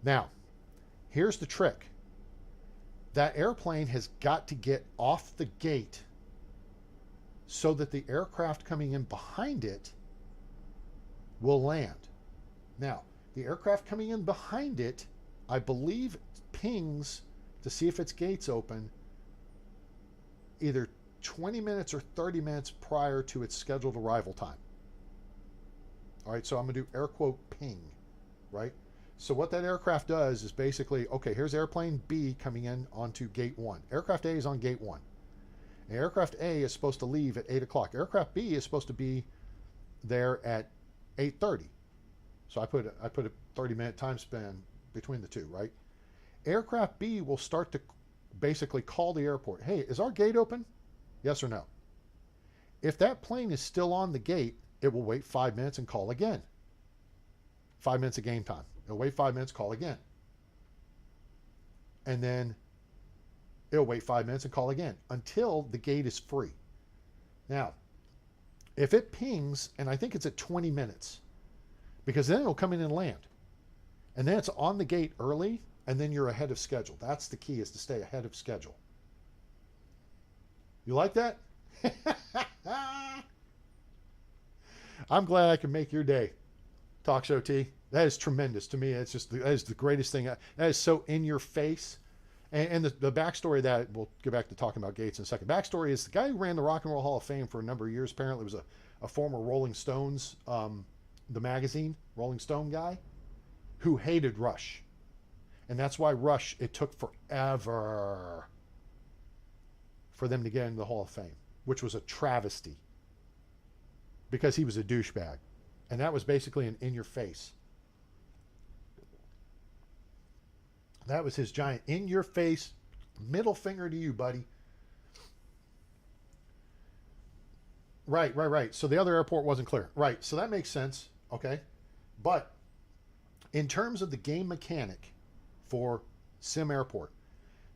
Now, here's the trick. That airplane has got to get off the gate so that the aircraft coming in behind it will land. Now, the aircraft coming in behind it, I believe, pings to see if its gate's open either 20 minutes or 30 minutes prior to its scheduled arrival time. All right, so I'm going to do air quote ping, right? So what that aircraft does is basically, okay, here's airplane B coming in onto gate 1. Aircraft A is on gate 1. And aircraft A is supposed to leave at 8 o'clock. Aircraft B is supposed to be there at 8:30. So I put a 30-minute time span between the two, right? Aircraft B will start to basically call the airport. Hey, is our gate open? Yes or no? If that plane is still on the gate, it will wait 5 minutes and call again. 5 minutes of game time. It'll wait 5 minutes, call again. And then it'll wait 5 minutes and call again until the gate is free. Now, if it pings, and I think it's at 20 minutes, because then it'll come in and land. And then it's on the gate early, and then you're ahead of schedule. That's the key, is to stay ahead of schedule. You like that? I'm glad I can make your day. Talk Show T. That is tremendous to me. It's just, that is the greatest thing. That is so in your face. And the backstory of that, we'll get back to talking about Gates in a second. Backstory is the guy who ran the Rock and Roll Hall of Fame for a number of years, apparently was a former Rolling Stones, the magazine, Rolling Stone guy, who hated Rush. And that's why Rush, it took forever for them to get into the Hall of Fame, which was a travesty because he was a douchebag. And that was basically an in your face. That was his giant in your face, middle finger to you, buddy. Right. So the other airport wasn't clear. Right. So that makes sense. Okay. But in terms of the game mechanic for SimAirport,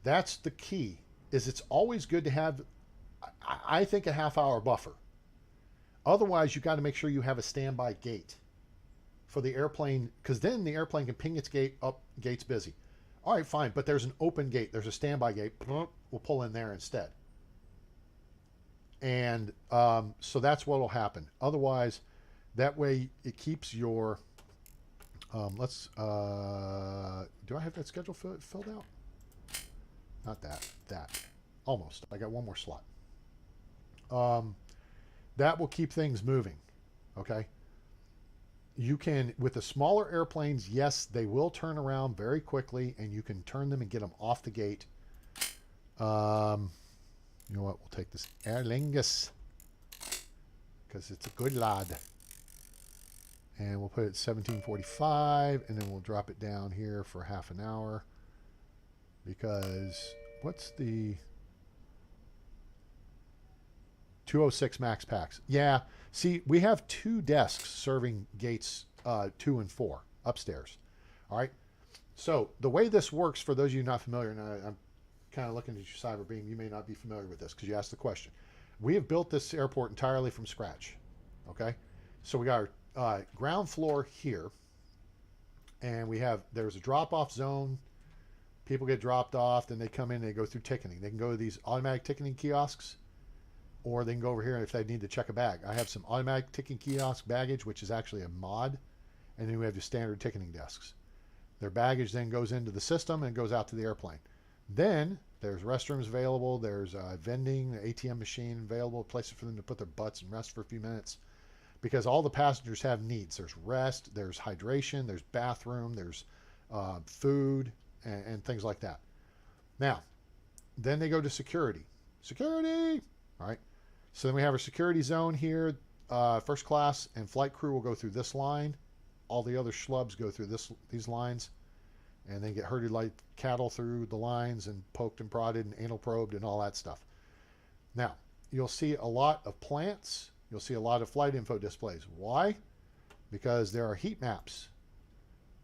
that's the key, is it's always good to have, I think, a half-hour buffer. Otherwise, you got to make sure you have a standby gate for the airplane, because then the airplane can ping its gate up, gate's busy. All right, fine, but there's an open gate. There's a standby gate. We'll pull in there instead. And so that's what will happen. Otherwise, that way it keeps your... do I have that schedule filled out? Not that. That. Almost. I got one more slot. That will keep things moving. Okay? You can, with the smaller airplanes, yes, they will turn around very quickly, and you can turn them and get them off the gate. You know what? We'll take this Aer Lingus because it's a good lad. And we'll put it at 1745, and then we'll drop it down here for half an hour. Because what's the 206 max packs? Yeah, see, we have 2 desks serving gates 2 and 4 upstairs. All right. So the way this works, for those of you not familiar, and I'm kind of looking at your Cyber Beam, you may not be familiar with this because you asked the question. We have built this airport entirely from scratch. Okay. So we got our ground floor here, and there's a drop-off zone. People get dropped off, then they come in and they go through ticketing. They can go to these automatic ticketing kiosks, or they can go over here if they need to check a bag. I have some automatic ticketing kiosk baggage, which is actually a mod, and then we have the standard ticketing desks. Their baggage then goes into the system and goes out to the airplane. Then there's restrooms available, there's vending, the ATM machine available, places for them to put their butts and rest for a few minutes, because all the passengers have needs. There's rest, there's hydration, there's bathroom, there's food, and things like that. Now, then they go to security. Security! All right. So then we have our security zone here. First class and flight crew will go through this line. All the other schlubs go through these lines, and then get herded like cattle through the lines and poked and prodded and anal probed and all that stuff. Now, you'll see a lot of plants you'll see a lot of flight info displays. Why? Because there are heat maps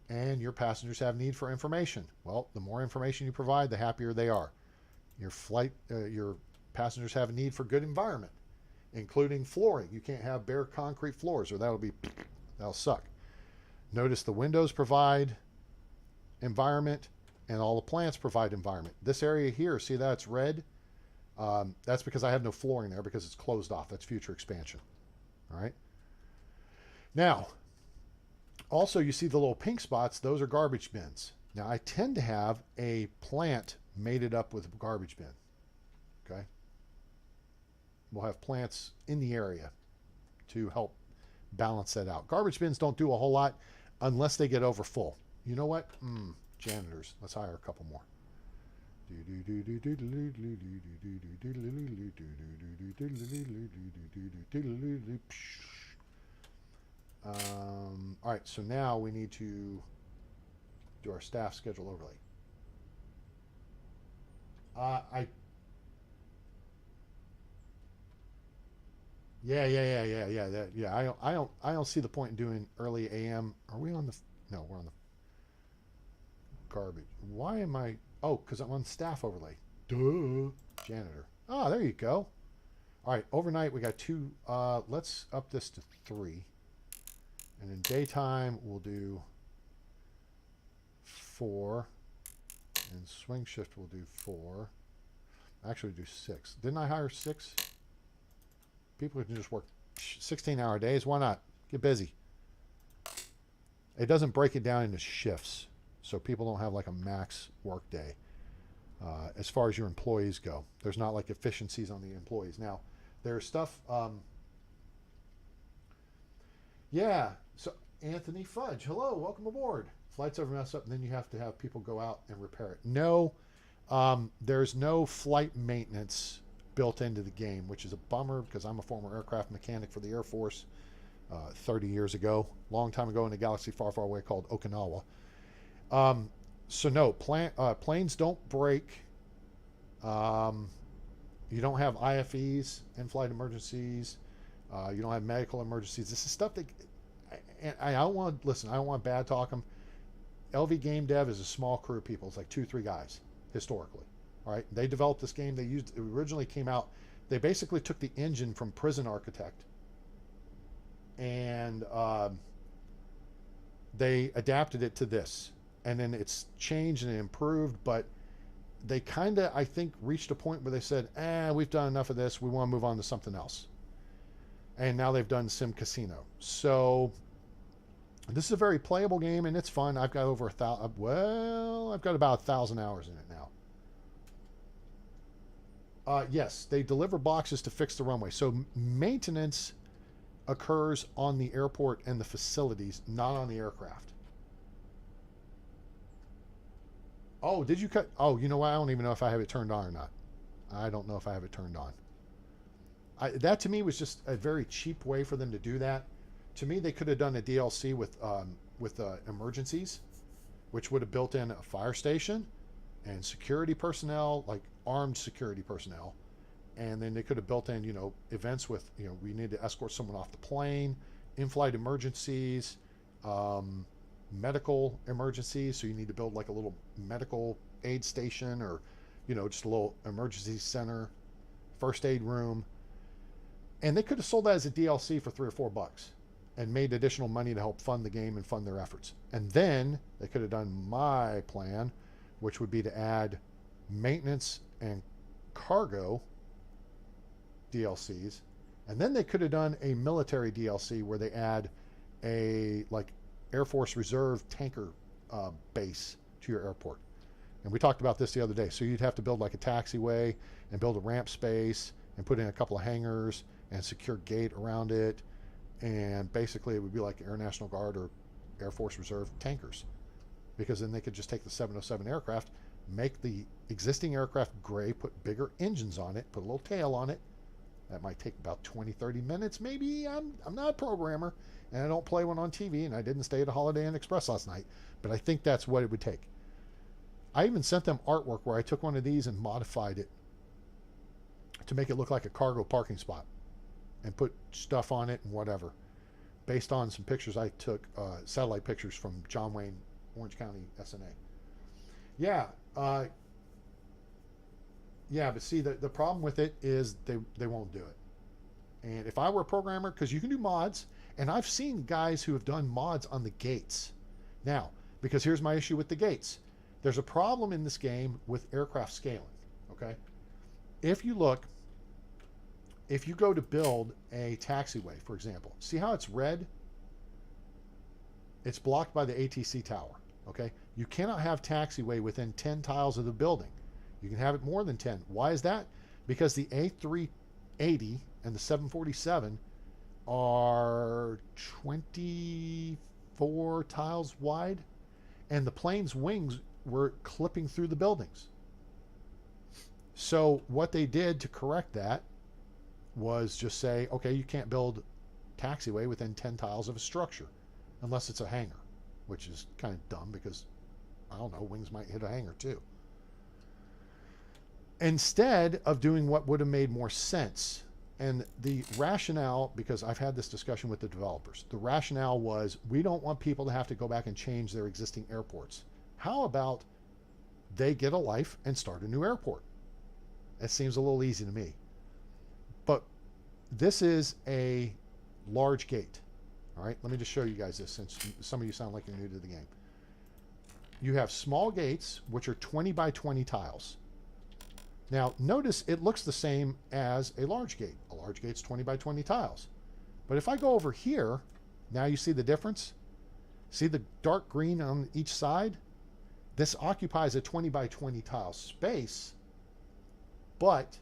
and your passengers have need for information. Well, the more information you provide, the happier they are. Your passengers have a need for good environment, including flooring. You can't have bare concrete floors or that'll suck. Notice the windows provide environment and all the plants provide environment. This area here, see that it's red? That's because I have no flooring there because it's closed off. That's future expansion. All right. Now, also you see the little pink spots. Those are garbage bins. Now I tend to have a plant mated up with a garbage bin. Okay. We'll have plants in the area to help balance that out. Garbage bins don't do a whole lot unless they get over full. You know what? Janitors. Let's hire a couple more. All right, so now we need to do our staff schedule overlay. I don't see the point in doing early AM. Are we on the? No, we're on the garbage. Why am I? Oh, because I'm on staff overlay. Duh. Janitor. Ah, there you go. All right, overnight we got 2. Let's up this to 3. And in daytime we'll do 4. And swing shift we'll do 4. Actually do 6. Didn't I hire 6? People can just work 16-hour days. Why not? Get busy. It doesn't break it down into shifts, so people don't have like a max work day. As far as your employees go, there's not like efficiencies on the employees. Now, there's stuff. Yeah. So Anthony Fudge, hello, welcome aboard. Flights ever mess up, and then you have to have people go out and repair it. No, there's no flight maintenance built into the game, which is a bummer because I'm a former aircraft mechanic for the Air Force 30 years ago, long time ago in a galaxy far, far away called Okinawa. So no, planes don't break. You don't have IFEs, in-flight emergencies. You don't have medical emergencies. This is stuff that I don't want to listen. I don't want to bad talk them. LV Game Dev is a small crew of people. It's like 2-3 guys historically. All right, they developed this game. It originally came out. They basically took the engine from Prison Architect and they adapted it to this, and then it's changed and improved. But they kind of, I think, reached a point where they said, we've done enough of this. We want to move on to something else. And now they've done Sim Casino. So this is a very playable game, and it's fun. I've got over 1,000. Well, I've got about 1,000 hours in it now. Yes, they deliver boxes to fix the runway. So maintenance occurs on the airport and the facilities, not on the aircraft. Oh, did you cut? Oh, you know what? I don't even know if I have it turned on or not. I don't know if I have it turned on. That to me was just a very cheap way for them to do that. To me, they could have done a DLC with emergencies, which would have built in a fire station and security personnel, like armed security personnel. And then they could have built in, events with, we need to escort someone off the plane, in-flight emergencies, medical emergencies. So you need to build like a little medical aid station or, just a little emergency center, first aid room. And they could have sold that as a DLC for $3 or $4 and made additional money to help fund the game and fund their efforts. And then they could have done my plan, which would be to add maintenance and cargo DLCs. And then they could have done a military DLC where they add a like Air Force Reserve tanker base to your airport. And we talked about this the other day. So you'd have to build like a taxiway and build a ramp space and put in a couple of hangars and secure gate around it. And basically it would be like Air National Guard or Air Force Reserve tankers, because then they could just take the 707 aircraft, make the existing aircraft gray, put bigger engines on it, put a little tail on it. That might take about 20-30 minutes. Maybe I'm not a programmer and I don't play one on TV, and I didn't stay at a Holiday Inn Express last night, but I think that's what it would take. I even sent them artwork where I took one of these and modified it to make it look like a cargo parking spot. and put stuff on it and whatever, based on some pictures I took, satellite pictures from John Wayne, Orange County, SNA. Yeah, yeah, but see, the problem with it is they won't do it. And if I were a programmer, because you can do mods, and I've seen guys who have done mods on the gates. Now, because here's my issue with the gates. There's a problem in this game with aircraft scaling, okay? If you look, if you go to build a taxiway, for example, see how it's red? It's blocked by the ATC tower, okay? You cannot have taxiway within 10 tiles of the building. You can have it more than 10. Why is that? Because the A380 and the 747 are 24 tiles wide, and the plane's wings were clipping through the buildings. So what they did to correct that was just say, okay, you can't build taxiway within 10 tiles of a structure unless it's a hangar, which is kind of dumb because, I don't know, wings might hit a hangar too. Instead of doing what would have made more sense, and the rationale, because I've had this discussion with the developers, the rationale was we don't want people to have to go back and change their existing airports. How about they get a life and start a new airport? It seems a little easy to me. But this is a large gate. All right, let me just show you guys this since some of you sound like you're new to the game. You have small gates, which are 20 by 20 tiles. Now, notice it looks the same as a large gate. A large gate's 20 by 20 tiles. But if I go over here, now you see the difference? See the dark green on each side? This occupies a 20 by 20 tile space, but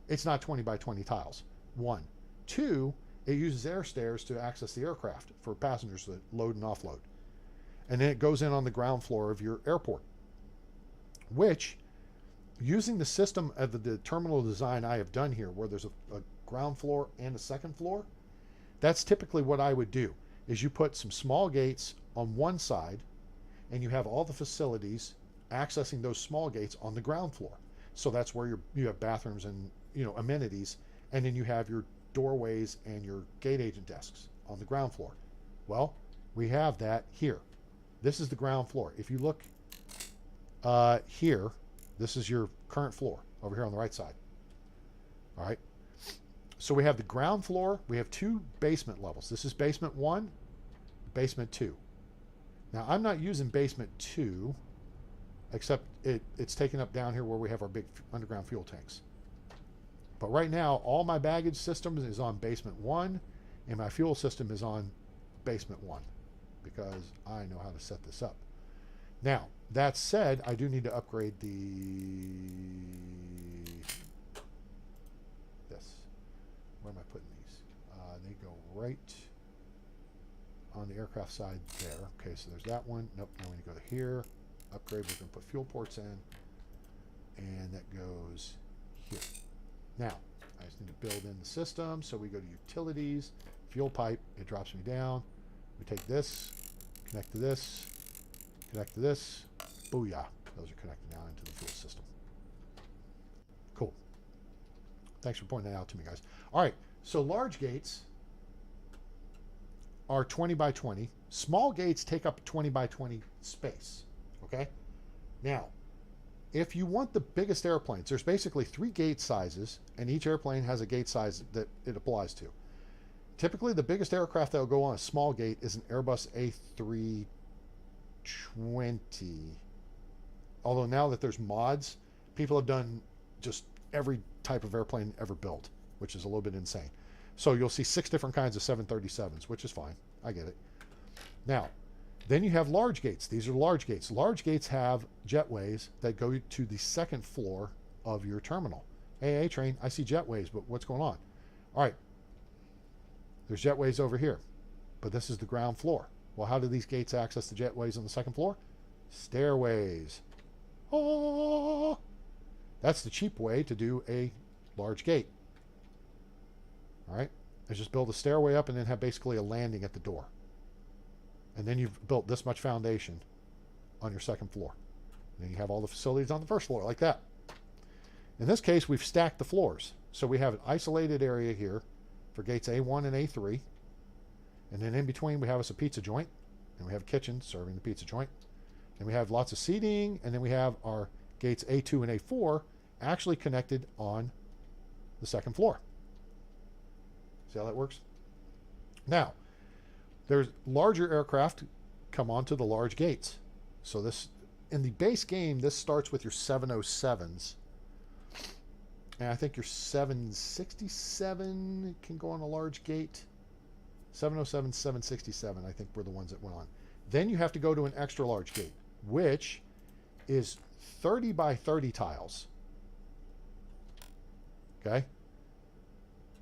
it's not 20 by 20 tiles. 1. 2, it uses air stairs to access the aircraft for passengers to load and offload. And then it goes in on the ground floor of your airport, which, using the system of the terminal design I have done here, where there's a ground floor and a second floor, that's typically what I would do, is you put some small gates on one side, and you have all the facilities accessing those small gates on the ground floor. So that's where you have bathrooms and amenities, and then you have your doorways and your gate agent desks on the ground floor. Well, we have that here. This is the ground floor. If you look here, this is your current floor over here on the right side. All right. So we have the ground floor. We have 2 basement levels. This is basement 1, basement 2. Now, I'm not using basement 2, except it's taken up down here where we have our big underground fuel tanks. But right now, all my baggage system is on basement 1, and my fuel system is on basement 1, because I know how to set this up. Now, that said, I do need to upgrade this. Where am I putting these? They go right on the aircraft side there. Okay, so there's that one. Nope, now we need to go to here. Upgrade, we're going to put fuel ports in. And that goes here. Now, I just need to build in the system. So we go to utilities, fuel pipe. It drops me down. We take this, connect to this, connect to this. Booyah. Those are connected now into the fuel system. Cool. Thanks for pointing that out to me, guys. All right, so large gates are 20 by 20. Small gates take up 20 by 20 space, okay? Now, if you want the biggest airplanes, there's basically 3 gate sizes, and each airplane has a gate size that it applies to. Typically, the biggest aircraft that will go on a small gate is an Airbus A320. Although now that there's mods, people have done just every type of airplane ever built, which is a little bit insane. So you'll see 6 different kinds of 737s, which is fine. I get it. Now, then you have large gates. These are large gates. Large gates have jetways that go to the second floor of your terminal. Hey, A-Train, I see jetways, but what's going on? All right. There's jetways over here, but this is the ground floor. Well, how do these gates access the jetways on the second floor? Stairways. Oh, that's the cheap way to do a large gate. All right, is just build a stairway up and then have basically a landing at the door. And then you've built this much foundation on your second floor. And then you have all the facilities on the first floor like that. In this case, we've stacked the floors. So we have an isolated area here for gates A1 and A3. And then in between, we have us a pizza joint. And we have a kitchen serving the pizza joint. And we have lots of seating. And then we have our gates A2 and A4 actually connected on the second floor. See how that works? Now, there's larger aircraft come onto the large gates. So this, in the base game, this starts with your 707s. And I think your 767 can go on a large gate. 707, 767, I think were the ones that went on. Then you have to go to an extra large gate, which is 30 by 30 tiles. Okay.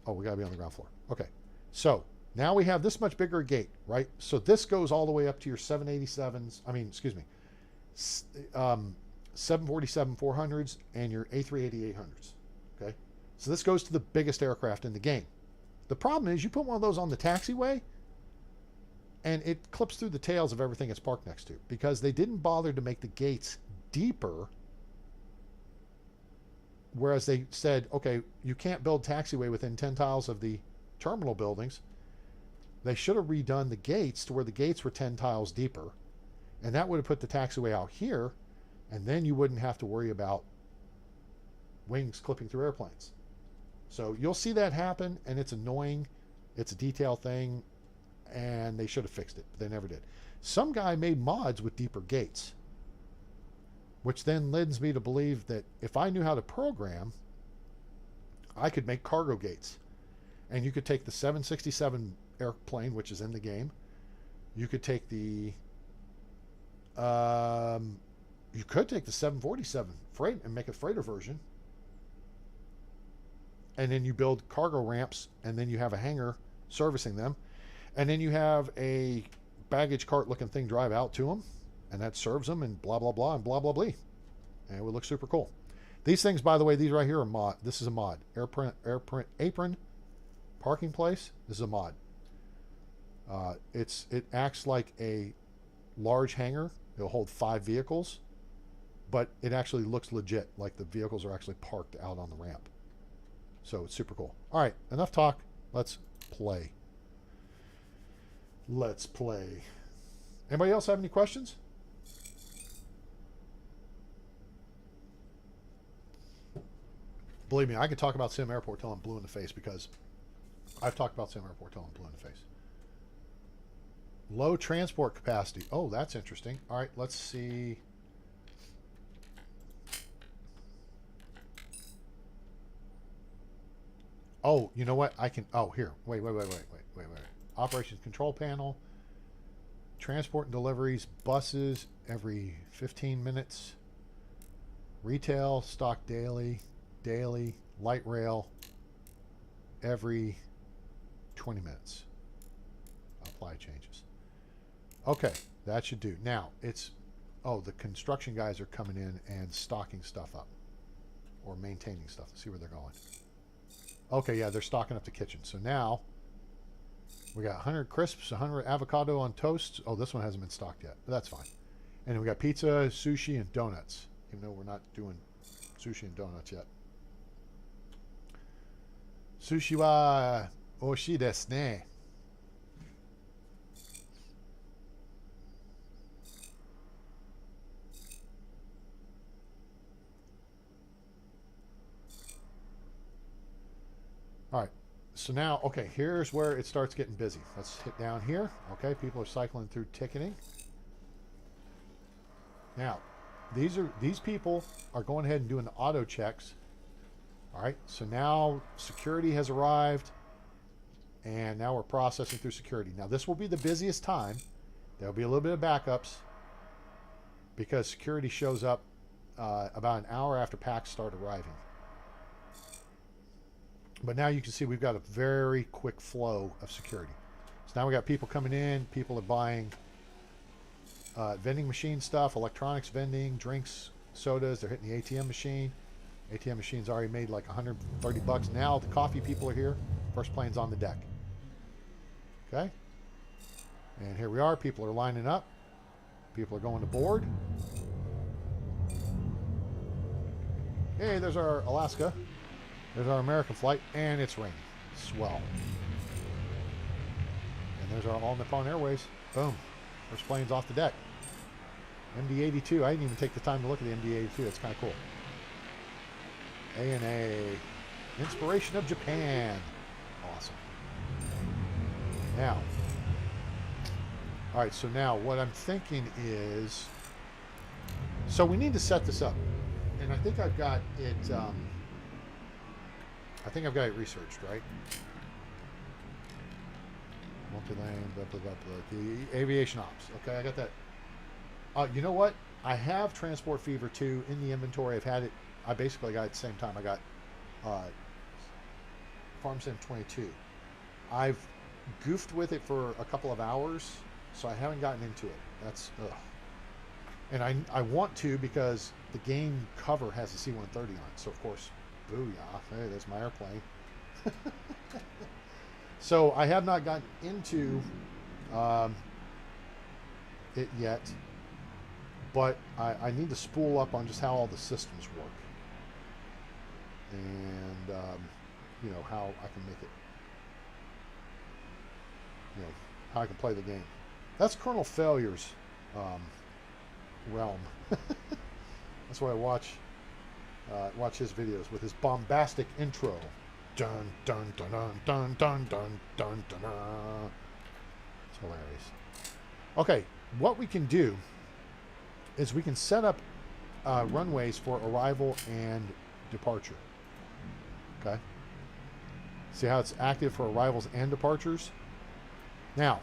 Oh, we got to be on the ground floor. Okay. So now we have this much bigger gate, right? So this goes all the way up to your 787s. I mean, excuse me, 747 400s and your A380 800s. Okay. So this goes to the biggest aircraft in the game. The problem is you put one of those on the taxiway and it clips through the tails of everything it's parked next to, because they didn't bother to make the gates deeper. Whereas they said, okay, you can't build taxiway within 10 tiles of the terminal buildings. They should have redone the gates to where the gates were 10 tiles deeper. And that would have put the taxiway out here. And then you wouldn't have to worry about wings clipping through airplanes. So you'll see that happen, and it's annoying. It's a detail thing, and they should have fixed it, but they never did. Some guy made mods with deeper gates, which then leads me to believe that if I knew how to program, I could make cargo gates. And you could take the 767 airplane, which is in the game. You could take the 747 freight and make a freighter version. And then you build cargo ramps, and then you have a hangar servicing them. And then you have a baggage cart looking thing drive out to them, and that serves them, and blah, blah, blah, and blah, blah, blah. And it would look super cool. These things, by the way, these right here are mod. This is a mod. Apron parking place. This is a mod. It acts like a large hangar. It'll hold 5 vehicles, but it actually looks legit, like the vehicles are actually parked out on the ramp. So it's super cool. All right, enough talk. Let's play. Let's play. Anybody else have any questions? Believe me, I could talk about SimAirport till I'm blue in the face, because I've talked about SimAirport till I'm blue in the face. Low transport capacity. Oh, that's interesting. All right, let's see. Oh, you know what? I can. Oh, here. Wait. Operations control panel. Transport and deliveries. Buses every 15 minutes. Retail stock daily. Light rail every 20 minutes. Apply changes. Okay, that should do. Now it's. Oh, the construction guys are coming in and stocking stuff up, or maintaining stuff. Let's see where they're going. Okay, yeah, they're stocking up the kitchen. So now we got 100 crisps, 100 avocado on toast. Oh, this one hasn't been stocked yet, but that's fine. And then we got pizza, sushi, and donuts, even though we're not doing sushi and donuts yet. Sushi wa oishii desu ne. All right, so now, okay, here's where it starts getting busy. Let's hit down here. Okay, people are cycling through ticketing. Now, these people are going ahead and doing the auto checks. All right, so now security has arrived, and now we're processing through security. Now, this will be the busiest time. There'll be a little bit of backups because security shows up about an hour after packs start arriving. But now you can see we've got a very quick flow of security. So now we got people coming in. People are buying vending machine stuff, electronics vending, drinks, sodas. They're hitting the ATM machine. ATM machine's already made like 130 bucks. Now the coffee people are here. First plane's on the deck. Okay. And here we are. People are lining up. People are going to board. Hey, there's our Alaska. There's our American flight, and it's raining. Swell. And there's our All Nippon Airways. Boom. First plane's off the deck. MD-82. I didn't even take the time to look at the MD-82. It's kind of cool. ANA. Inspiration of Japan. Awesome. Now. Alright, so now what I'm thinking is... So we need to set this up. And I think I've got it... I think I've got it researched, right? Multi-lane, blah, blah, blah, blah. The aviation ops. Okay, I got that. You know what? I have Transport Fever 2 in the inventory. I've had it. I basically got it at the same time. I got Farm Sim 22. I've goofed with it for a couple of hours, so I haven't gotten into it. That's ugh. And I want to because the game cover has a C-130 on it. So of course, booyah! Hey, there's my airplane. So I have not gotten into it yet, but I need to spool up on just how all the systems work, and you know, how I can make it, you know, how I can play the game. That's Colonel Failure's realm. That's why I watch his videos with his bombastic intro. Dun dun dun dun dun dun dun dun dun dun. It's hilarious. Okay, what we can do is we can set up runways for arrival and departure. Okay. See how it's active for arrivals and departures? Now,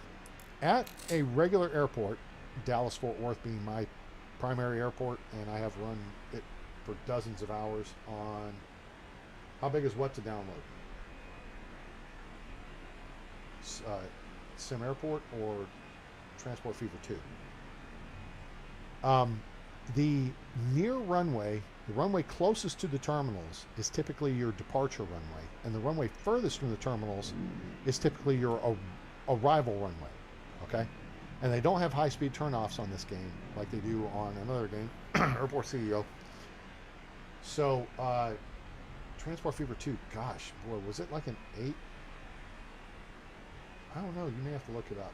at a regular airport, Dallas-Fort Worth being my primary airport, and I have run it for dozens of hours on... How big is what to download? SimAirport or Transport Fever 2? The near runway, the runway closest to the terminals, is typically your departure runway, and the runway furthest from the terminals is typically your arrival runway. Okay? And they don't have high-speed turnoffs on this game like they do on another game, Airport CEO. So, Transport Fever 2, gosh, boy, was it like an 8? I don't know. You may have to look it up.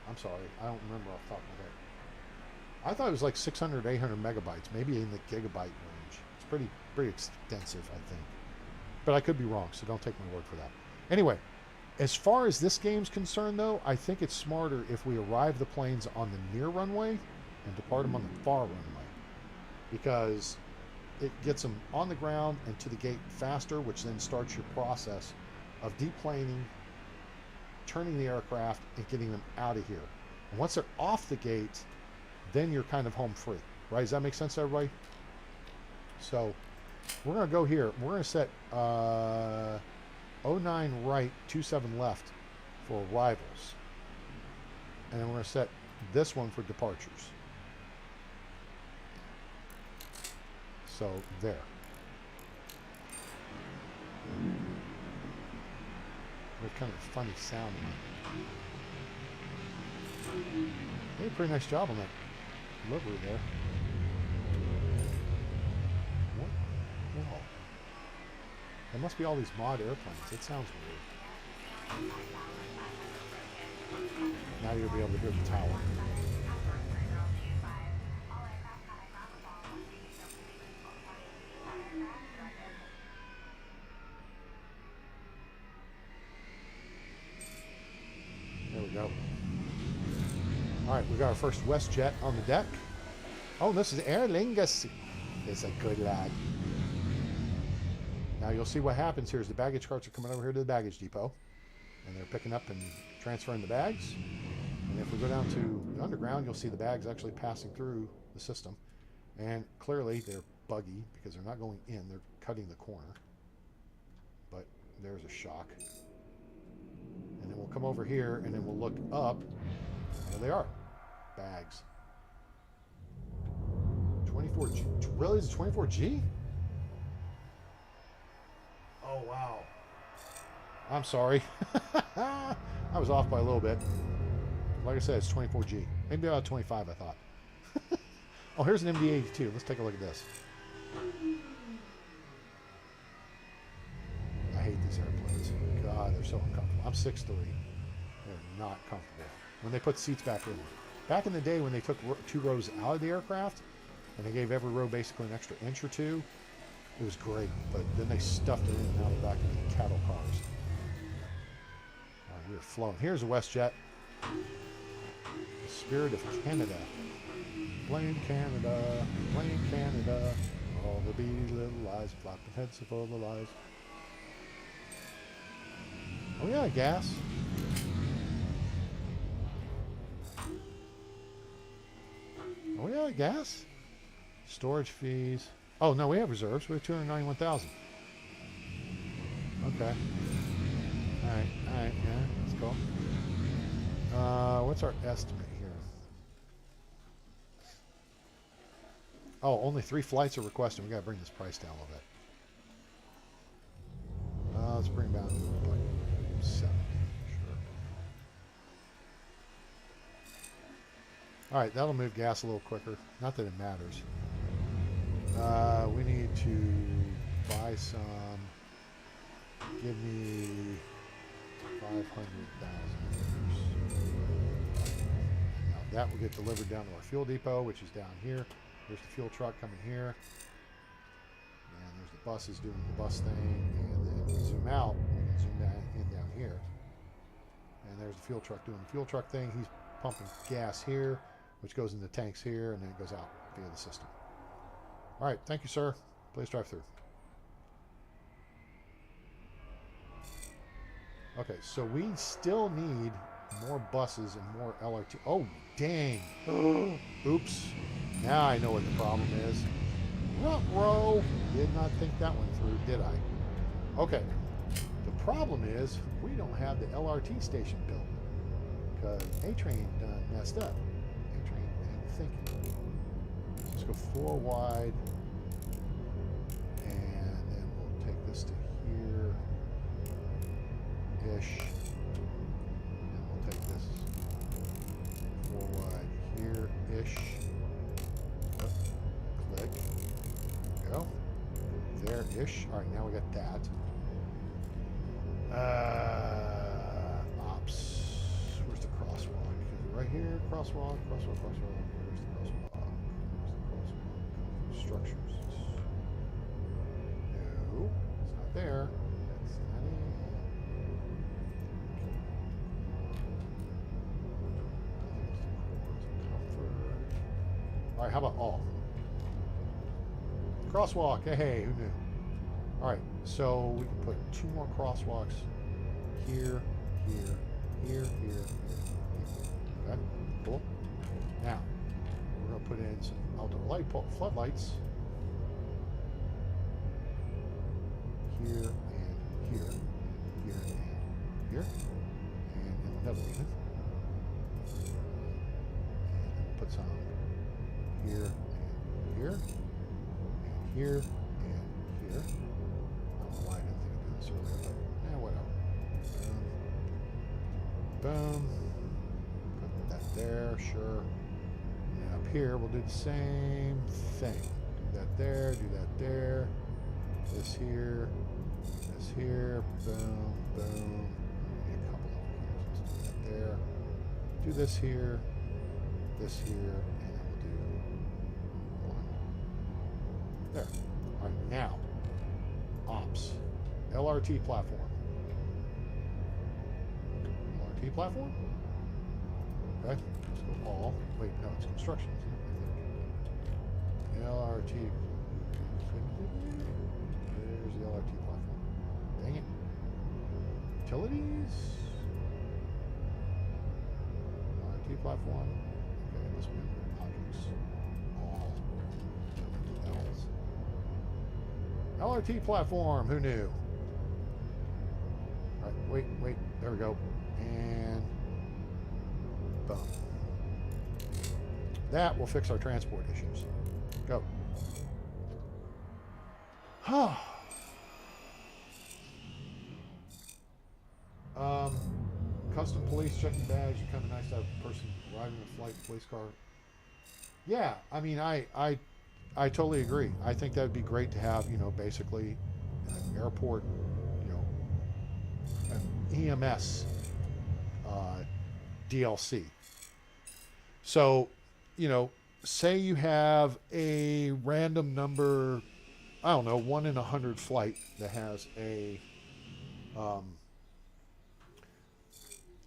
I'm sorry. I don't remember off the top of my head. I thought it was like 600, 800 megabytes, maybe in the gigabyte range. It's pretty extensive, I think. But I could be wrong, so don't take my word for that. Anyway, as far as this game's concerned, though, I think it's smarter if we arrive the planes on the near runway and depart them on the far runway. Because... it gets them on the ground and to the gate faster, which then starts your process of deplaning, turning the aircraft, and getting them out of here. And once they're off the gate, then you're kind of home free. Right? Does that make sense to everybody? So we're going to go here. We're going to set 09 right, 27 left for arrivals. And then we're going to set this one for departures. So, there. What kind of funny sound. They did a pretty nice job on that delivery there. What? Whoa. There must be all these mod airplanes. It sounds weird. Now you'll be able to hear the tower. Go. All right, we got our first WestJet on the deck. Oh, this is Aer Lingus. It's a good lad. Now you'll see what happens here is the baggage carts are coming over here to the baggage depot, and they're picking up and transferring the bags. And if we go down to the underground, you'll see the bags actually passing through the system. And clearly they're buggy because they're not going in; they're cutting the corner. But there's a shock. And then we'll come over here, and then we'll look up. There they are. Bags. 24G. Really? Is it 24G? Oh, wow. I'm sorry. I was off by a little bit. Like I said, it's 24G. Maybe about 25, I thought. Oh, here's an MD-82. Let's take a look at this. I hate these airplanes. God, they're so uncomfortable. I'm 6'3". They're not comfortable. When they put seats back in. Back in the day when they took 2 rows out of the aircraft, and they gave every row basically an extra inch or 2, it was great. But then they stuffed it in and out of the back of the cattle cars. All right, we're flowing. Here's a WestJet. The spirit of Canada. Blame Canada, blame Canada. All the beady little lies, flapping heads are full of lies. Oh yeah, gas. Oh yeah, gas. Storage fees. Oh no, we have reserves. We have 291,000. Okay. All right, yeah, let's go. What's our estimate here? Oh, only 3 flights are requested. We gotta bring this price down a little bit. Let's bring it down to like 70. Sure. All right, that'll move gas a little quicker. Not that it matters. We need to buy some. Give me 500,000. Now that will get delivered down to our fuel depot, which is down here. There's the fuel truck coming here. And there's the buses doing the bus thing. And then we zoom out. We can zoom down here. And there's the fuel truck doing the fuel truck thing. He's pumping gas here, which goes in the tanks here, and then it goes out via the system. All right, thank you, sir. Please drive through. Okay, so we still need more buses and more LRT. Oh, dang. Oops. Now I know what the problem is. Ruh-roh. Did not think that one through, did I? Okay. The problem is we don't have the LRT station built because A-Train done messed up. A-Train ain't thinking. Let's go 4 wide. And then we'll take this to here-ish. And we'll take this 4 wide here-ish. Click. There we go. There-ish. All right, now we got that. Ops. Where's the crosswalk? Right here. Crosswalk. Where's the crosswalk? Structures. No, it's not there. That's not it. All right, how about all? Crosswalk. Hey, who knew? All right, so we can put 2 more crosswalks here, here, here, here, here. Okay, cool. Now, we're going to put in some outdoor light floodlights here and here, here and here, and another one. And then we'll put some here and here, and here and here. I don't know why I didn't think of doing this earlier, but whatever. Boom. Put that there, sure. And up here, we'll do the same thing. Do that there, do that there. This here, boom, boom. Maybe a couple of here. Let's do that there. Do this here, and then we'll do 1 there. All right, now, ops, LRT platform. LRT platform? Okay, let's go all. Wait, no, it's construction, isn't it? I think. LRT. There's the LRT platform. Dang it. Utilities? LRT platform. Okay, this one. Objects. All. LRT platform. Who knew? All right, wait. There we go. And boom. That will fix our transport issues. Go. Custom police checking bags. It's kind of nice to have a person arriving in a flight police car. Yeah, I mean, I totally agree. I think that would be great to have, basically an airport, an EMS DLC. So, you know, say you have a random number, I don't know, 1 in 100 flight that has a,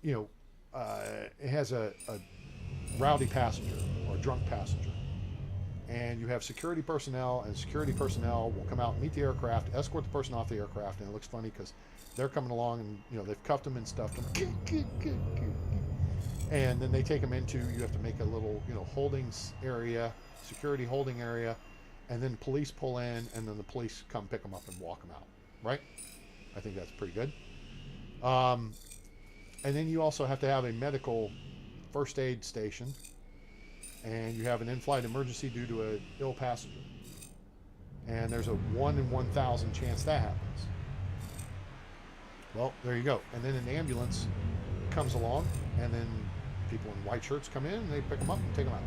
you know, it has a rowdy passenger or a drunk passenger. And you have security personnel, and security personnel will come out and meet the aircraft, escort the person off the aircraft, and it looks funny because they're coming along and, you know, they've cuffed them and stuffed them. And then they take them into, you have to make a little, you know, holding area, security holding area, and then police pull in, and then the police come pick them up and walk them out, right? I think that's pretty good. And then you also have to have a medical first aid station, and you have an in-flight emergency due to an ill passenger. And there's a 1 in 1,000 chance that happens. Well, there you go. And then an ambulance comes along, and then people in white shirts come in, and they pick them up and take them out.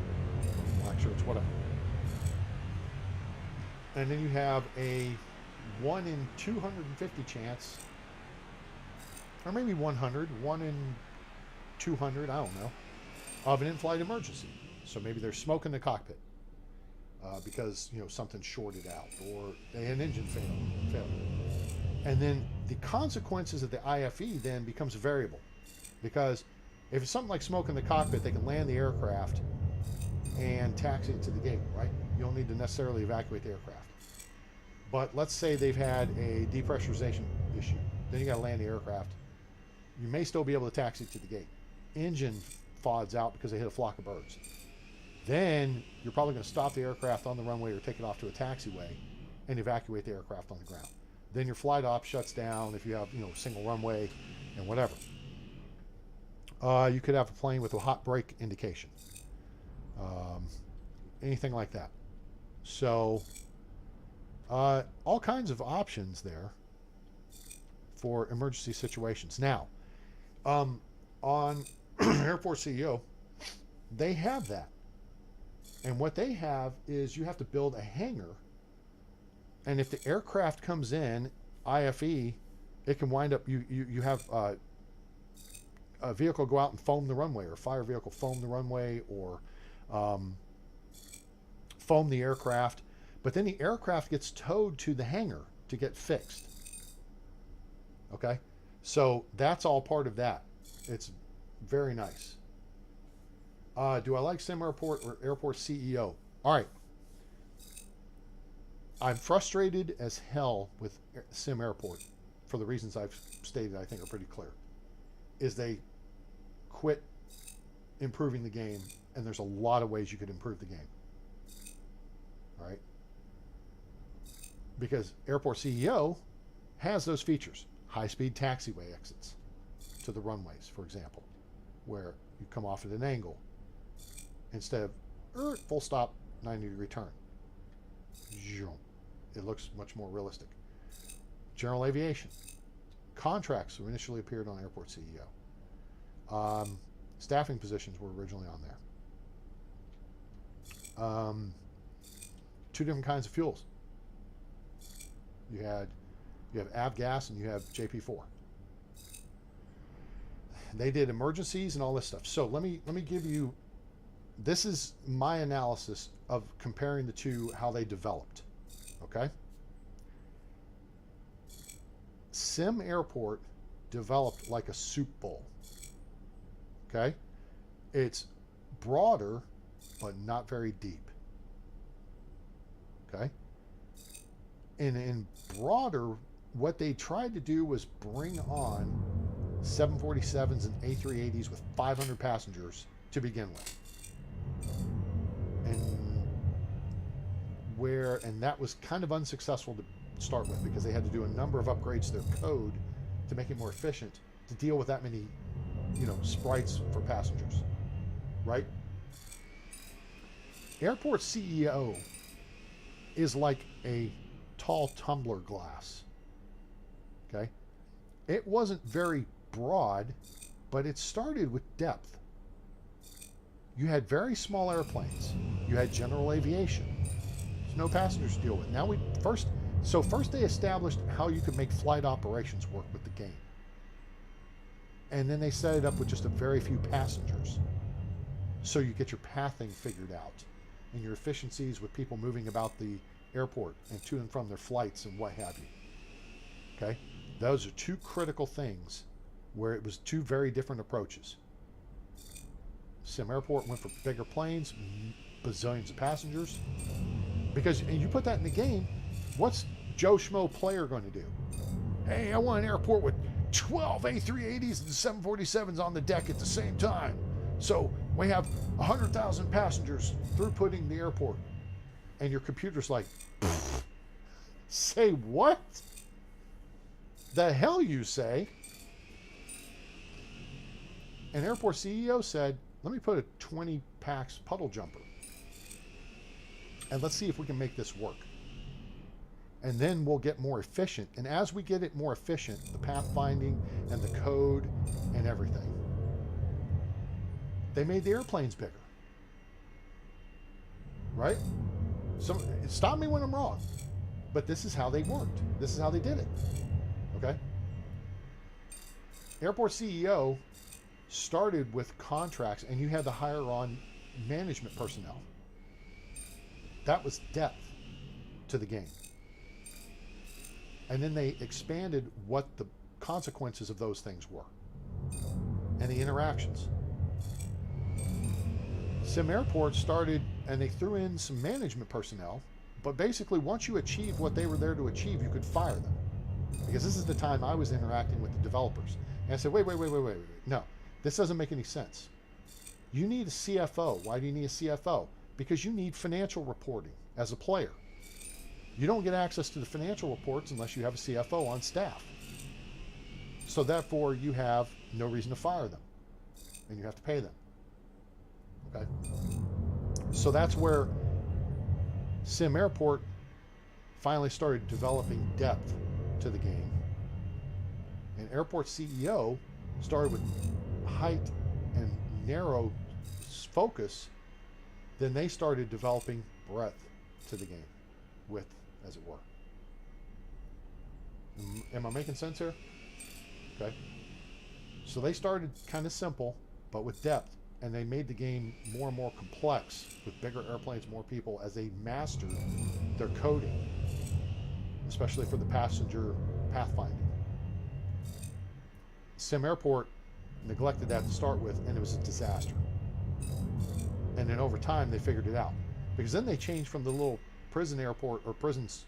Black shirts, whatever. And then you have a 1 in 250 chance, or maybe 100, 1 in 200, I don't know, of an in-flight emergency. So maybe there's smoke in the cockpit because, you know, something shorted out, or an engine failure. And then the consequences of the IFE then becomes a variable, because if it's something like smoke in the cockpit, they can land the aircraft and taxi it to the gate, right? You don't need to necessarily evacuate the aircraft. But let's say they've had a depressurization issue. Then you got to land the aircraft. You may still be able to taxi it to the gate. Engine fods out because they hit a flock of birds. Then you're probably going to stop the aircraft on the runway or take it off to a taxiway and evacuate the aircraft on the ground. Then your flight op shuts down if you have, you know, single runway and whatever. You could have a plane with a hot brake indication. Anything like that. So all kinds of options there for emergency situations. Now, on Airport CEO, they have that. And what they have is you have to build a hangar. And if the aircraft comes in, IFE, it can wind up, you have a vehicle go out and foam the runway, or a fire vehicle foam the runway, or foam the aircraft. But then the aircraft gets towed to the hangar to get fixed. Okay? So that's all part of that. It's very nice. Do I like SimAirport or Airport CEO? All right. I'm frustrated as hell with SimAirport for the reasons I've stated, I think are pretty clear. Is they quit improving the game, and there's a lot of ways you could improve the game. All right? Because Airport CEO has those features. High-speed taxiway exits to the runways, for example, where you come off at an angle instead of full stop, 90-degree turn. It looks much more realistic. General aviation. Contracts who initially appeared on Airport CEO. Staffing positions were originally on there. 2 different kinds of fuels. You have avgas and you have JP4. They did emergencies and all this stuff. So let me give you, this is my analysis of comparing the two, how they developed. Okay? SimAirport developed like a soup bowl. Okay? It's broader, but not very deep. Okay? And in broader, what they tried to do was bring on 747s and A380s with 500 passengers to begin with. And that was kind of unsuccessful to start with, because they had to do a number of upgrades to their code to make it more efficient to deal with that many, you know, sprites for passengers, right? Airport CEO is like a tall tumbler glass. Okay? It wasn't very broad, but it started with depth. You had very small airplanes. You had general aviation. There's no passengers to deal with. Now first they established how you could make flight operations work with the game. And then they set it up with just a very few passengers. So you get your pathing figured out and your efficiencies with people moving about the airport and to and from their flights and what have you. Okay? Those are two critical things where it was two very different approaches. SimAirport went for bigger planes, bazillions of passengers. Because, and you put that in the game, what's Joe Schmo player going to do? Hey, I want an airport with 12 A380s and 747s on the deck at the same time. So we have 100,000 passengers throughputing the airport. And your computer's like, say what? The hell you say? An airport CEO said, let me put a 20 packs puddle jumper. And let's see if we can make this work. And then we'll get more efficient. And as we get it more efficient, the pathfinding and the code and everything, they made the airplanes bigger. Right? So stop me when I'm wrong. But this is how they worked. This is how they did it. Okay? Airport CEO started with contracts, and you had to hire on management personnel. That was depth to the game. And then they expanded what the consequences of those things were and the interactions. SimAirport started, and they threw in some management personnel, but basically once you achieved what they were there to achieve, you could fire them. Because this is the time I was interacting with the developers. And I said, wait. No, this doesn't make any sense. You need a CFO. Why do you need a CFO? Because you need financial reporting as a player. You don't get access to the financial reports unless you have a CFO on staff. So therefore, you have no reason to fire them, and you have to pay them. Okay? So that's where SimAirport finally started developing depth to the game. And Airport CEO started with height and narrow focus. Then they started developing breadth to the game, width, as it were. Am I making sense here? Okay. So they started kind of simple, but with depth, and they made the game more and more complex with bigger airplanes, more people, as they mastered their coding, especially for the passenger pathfinding. SimAirport neglected that to start with, and it was a disaster. And then over time, they figured it out. Because then they changed from the little prison airport or prisons,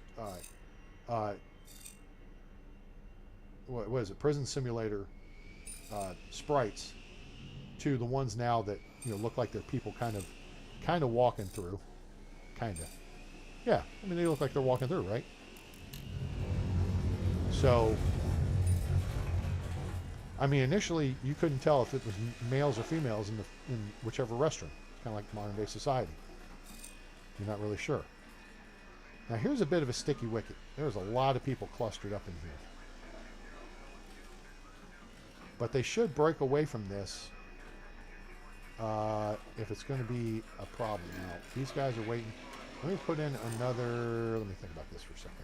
what is it, prison simulator sprites, to the ones now that, you know, look like they're people kind of walking through. Yeah, I mean, they look like they're walking through, right? So, I mean, initially you couldn't tell if it was males or females in whichever restaurant. Kind of like modern day society. You're not really sure. Now here's a bit of a sticky wicket. There's a lot of people clustered up in here. But they should break away from this if it's going to be a problem. Now, these guys are waiting. Let me put in another, let me think about this for a second.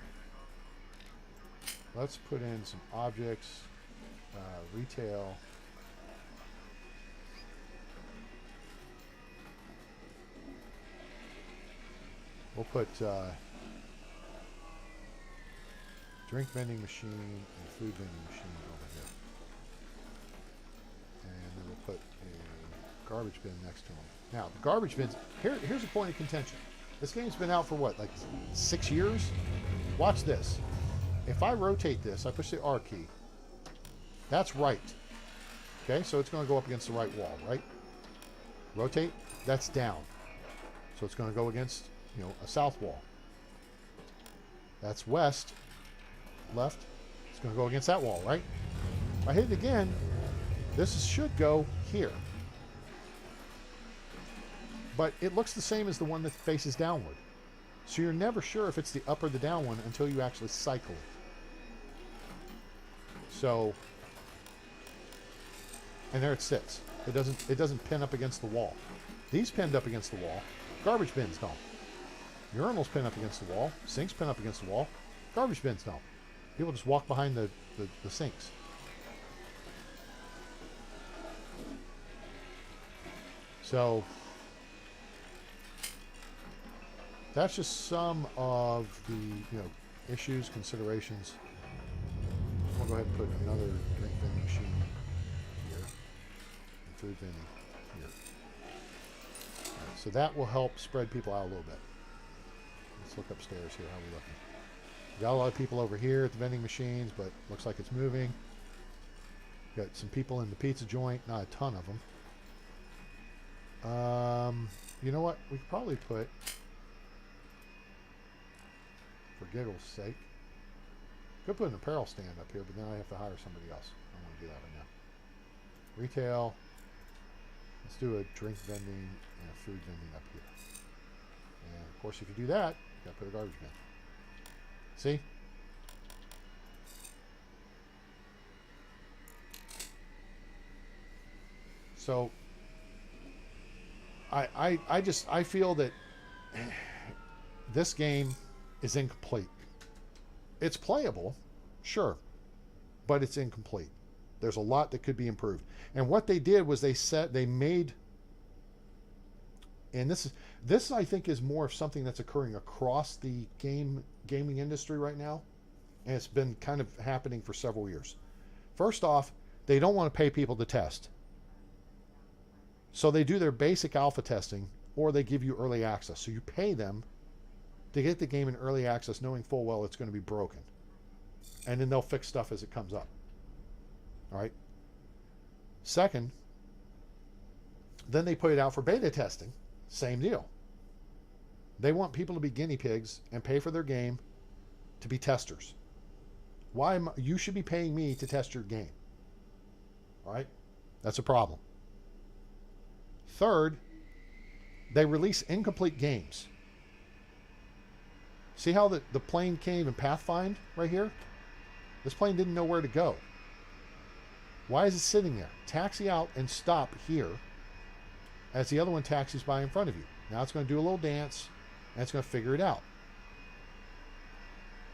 Let's put in some objects, retail. We'll put drink vending machine and food vending machine over here. And then we'll put a garbage bin next to them. Now, the garbage bins, here's a point of contention. This game's been out for what, like 6 years? Watch this. If I rotate this, I push the R key. That's right. Okay, so it's going to go up against the right wall, right? Rotate, that's down. So it's going to go against, you know, a south wall. That's west, left. It's going to go against that wall, right? If I hit it again, this should go here. But it looks the same as the one that faces downward. So you're never sure if it's the up or the down one until you actually cycle it. So, and there it sits. It doesn't pin up against the wall. These pinned up against the wall. Garbage bins don't. Urinals pin up against the wall. Sinks pin up against the wall. Garbage bins don't. People just walk behind the sinks. So that's just some of the issues, considerations. We'll go ahead and put another drink vending machine here and food vending here. Right, so that will help spread people out a little bit. Let's look upstairs here. How are we looking? Got a lot of people over here at the vending machines, but looks like it's moving. Got some people in the pizza joint, not a ton of them. You know what? We could probably put, for giggles' sake, could put an apparel stand up here, but then I have to hire somebody else. I don't want to do that right now. Retail. Let's do a drink vending and a food vending up here. And of course, if you do that, you got to put a garbage bin. See? So I feel that this game is incomplete. It's playable, sure, but it's incomplete. There's a lot that could be improved. And what they did was they made, and this I think is more of something that's occurring across the gaming industry right now, and it's been kind of happening for several years. First off, they don't want to pay people to test. So they do their basic alpha testing, or they give you early access. So you pay them to get the game in early access, knowing full well it's going to be broken. And then they'll fix stuff as it comes up. All right. Second, then they put it out for beta testing. Same deal. They want people to be guinea pigs and pay for their game to be testers. You should be paying me to test your game. All right. That's a problem. Third, they release incomplete games. See how the plane can't even pathfind right here? This plane didn't know where to go. Why is it sitting there? Taxi out and stop here as the other one taxis by in front of you. Now it's going to do a little dance and it's going to figure it out.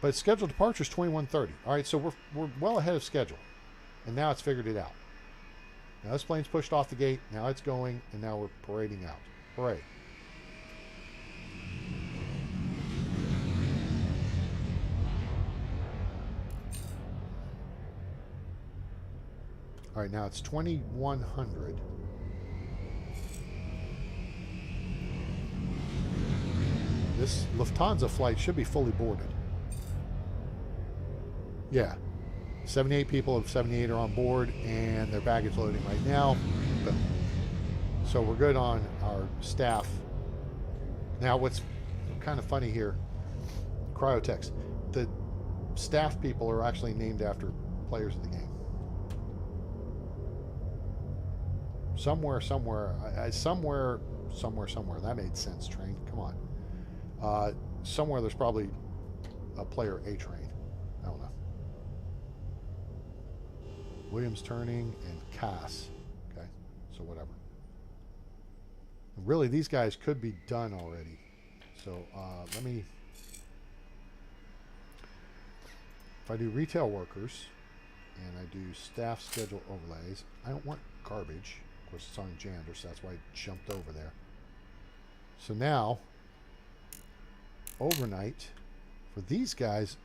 But its scheduled departure is 21:30. All right, so we're well ahead of schedule. And now it's figured it out. Now this plane's pushed off the gate, now it's going, and now we're parading out. Hooray. All right, now it's 2100. This Lufthansa flight should be fully boarded. Yeah. 78 people of 78 are on board, and their baggage loading right now. So we're good on our staff. Now, what's kind of funny here, Cryotex, the staff people are actually named after players of the game. Somewhere. That made sense, Train. Come on. Somewhere there's probably a player A-Train. I don't know. Williams Turning and Cass. Okay, so whatever. Really, these guys could be done already. So let me. If I do retail workers and I do staff schedule overlays, I don't want garbage. Of course, it's on Jander, so that's why I jumped over there. So now, overnight for these guys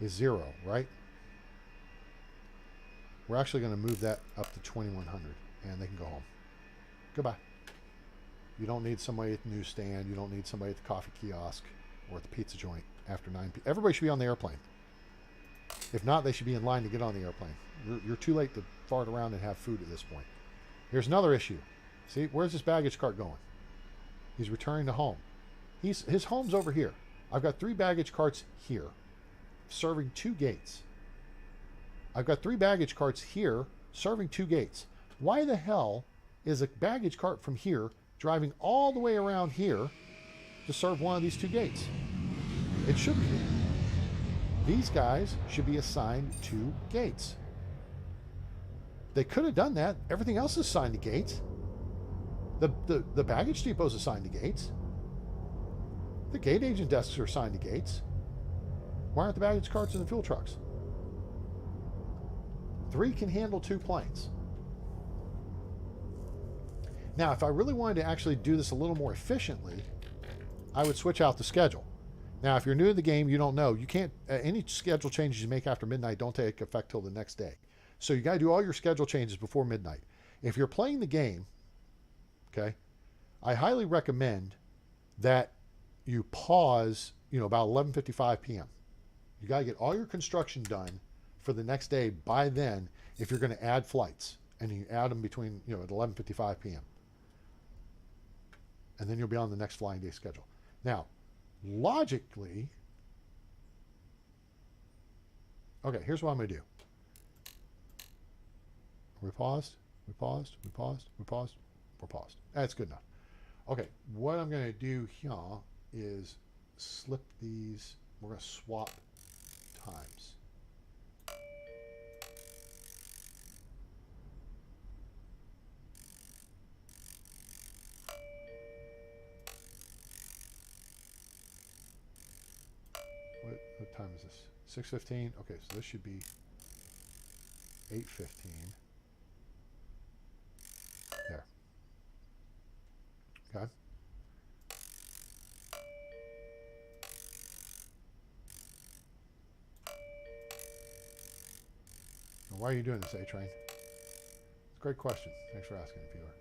is 0, right? We're actually going to move that up to 2100, and they can go home. Goodbye. You don't need somebody at the newsstand. You don't need somebody at the coffee kiosk or at the pizza joint after 9 p.m. Everybody should be on the airplane. If not, they should be in line to get on the airplane. You're too late to fart around and have food at this point. Here's another issue. See, where's this baggage cart going? He's returning to home. His home's over here. I've got 3 baggage carts here, serving 2 gates. I've got 3 baggage carts here, serving 2 gates. Why the hell is a baggage cart from here driving all the way around here to serve one of these 2 gates? It shouldn't be. These guys should be assigned 2 gates. They could have done that. Everything else is assigned to gates. The baggage depot is assigned to gates. The gate agent desks are assigned to gates. Why aren't the baggage carts in the fuel trucks? 3 can handle 2 planes. Now, if I really wanted to actually do this a little more efficiently, I would switch out the schedule. Now, if you're new to the game, you don't know. You can't, any schedule changes you make after midnight don't take effect till the next day. So you got to do all your schedule changes before midnight. If you're playing the game, okay, I highly recommend that you pause, about 11:55 p.m. You got to get all your construction done for the next day by then if you're going to add flights. And you add them between, at 11:55 p.m. And then you'll be on the next flying day schedule. Now, logically, okay, here's what I'm going to do. We paused, we paused, we paused, we paused, we're paused. That's good enough. Okay, what I'm going to do here is slip these. We're going to swap times. What time is this? 6:15. Okay, so this should be 8:15. There. Okay. Now, why are you doing this, A-Train? It's a great question. Thanks for asking, viewer.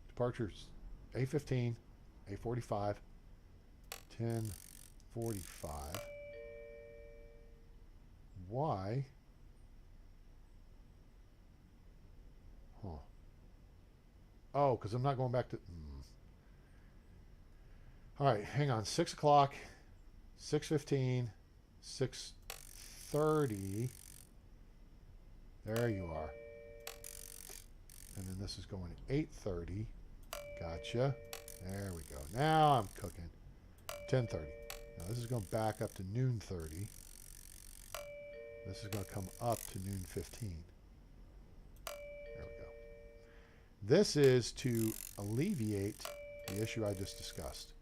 Departures 8:15, 8:45. 10:45. Why? Huh. Oh, because I'm not going back to... All right, hang on. 6 o'clock, 6:15, 6:30. There you are. And then this is going to 8:30. Gotcha. There we go. Now I'm cooking. 10:30. Now this is going to back up to noon 30. This is going to come up to noon 15. There we go. This is to alleviate the issue I just discussed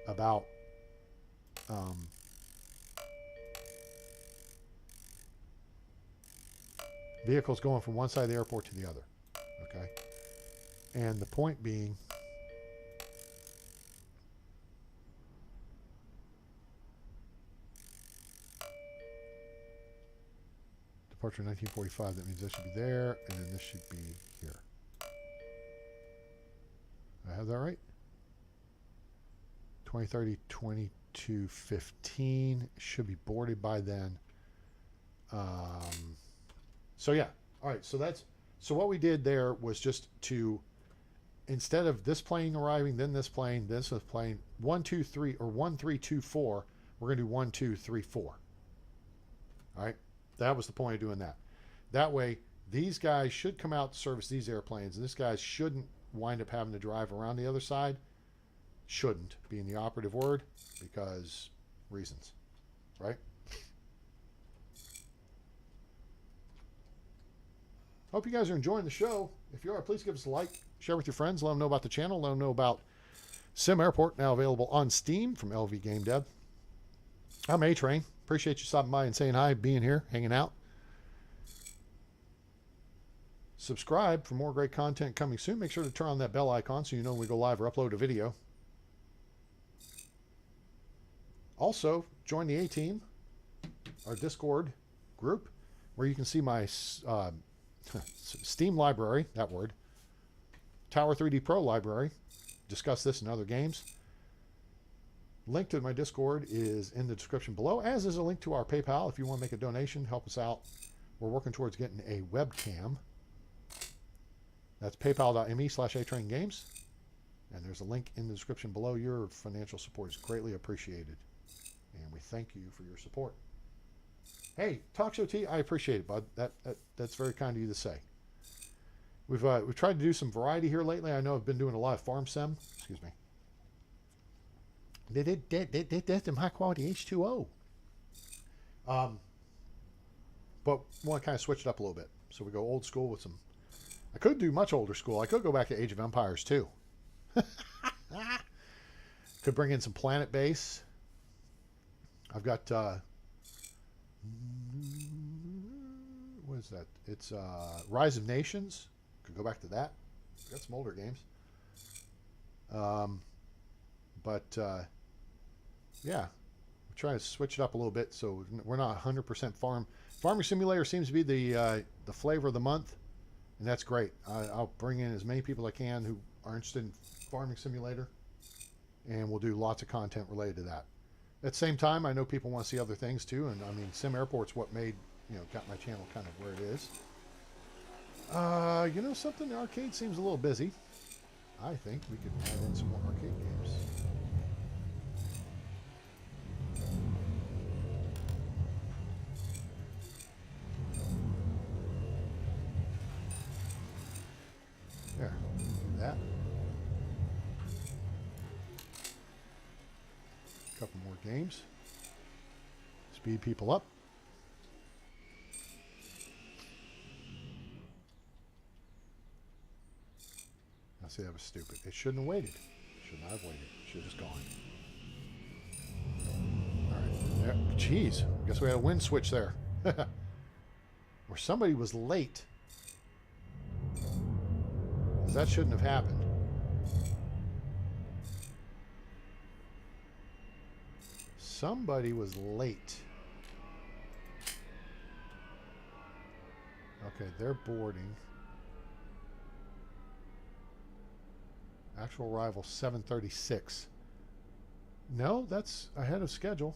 about vehicles going from one side of the airport to the other. Okay? And the point being, departure 1945, that means this should be there, and then this should be here. I have that right? 2030, 22:15 should be boarded by then. So yeah, all right. So what we did there was just to, instead of this plane arriving, then this plane, this plane, 1, 2, 3, or 1, 3, 2, 4. We're gonna do 1, 2, 3, 4. All right. That was the point of doing that. That way, these guys should come out to service these airplanes, and this guy shouldn't wind up having to drive around the other side. Shouldn't being the operative word, because reasons, right? Hope you guys are enjoying the show. If you are, please give us a like, share with your friends, let them know about the channel, let them know about SimAirport, now available on Steam from LV Game Dev. I'm A-Train. Appreciate you stopping by and saying hi, being here, hanging out. Subscribe for more great content coming soon. Make sure to turn on that bell icon so you know when we go live or upload a video. Also, join the A-Team, our Discord group, where you can see my Steam library, that word, Tower 3D Pro library, discuss this and other games. Link to my Discord is in the description below, as is a link to our PayPal if you want to make a donation, help us out. We're working towards getting a webcam. That's paypal.me/atraingames. And there's a link in the description below. Your financial support is greatly appreciated. And we thank you for your support. Hey, Talk Show T, I appreciate it, bud. That's very kind of you to say. We've tried to do some variety here lately. I know I've been doing a lot of farm sim. Excuse me. They did some high quality H2O. But want to kind of switch it up a little bit. So we go old school with some. I could do much older school. I could go back to Age of Empires too. Could bring in some Planet Base. I've got what is that? It's Rise of Nations. Could go back to that. Got some older games. Yeah, we're trying to switch it up a little bit so we're not 100% farm. Farming Simulator seems to be the flavor of the month, and that's great. I'll bring in as many people as I can who are interested in Farming Simulator, and we'll do lots of content related to that. At the same time, I know people want to see other things too, and I mean, SimAirport's what made, got my channel kind of where it is. You know something? The arcade seems a little busy. I think we could add in some more arcade games. There, do that. A couple more games. Speed people up. See, that was stupid. It shouldn't have waited. Should not have waited. Should have just gone. All right. There. Jeez. I guess we had a wind switch there. Or somebody was late. That shouldn't have happened. Somebody was late. Okay, they're boarding. Actual arrival 7:36. No, that's ahead of schedule.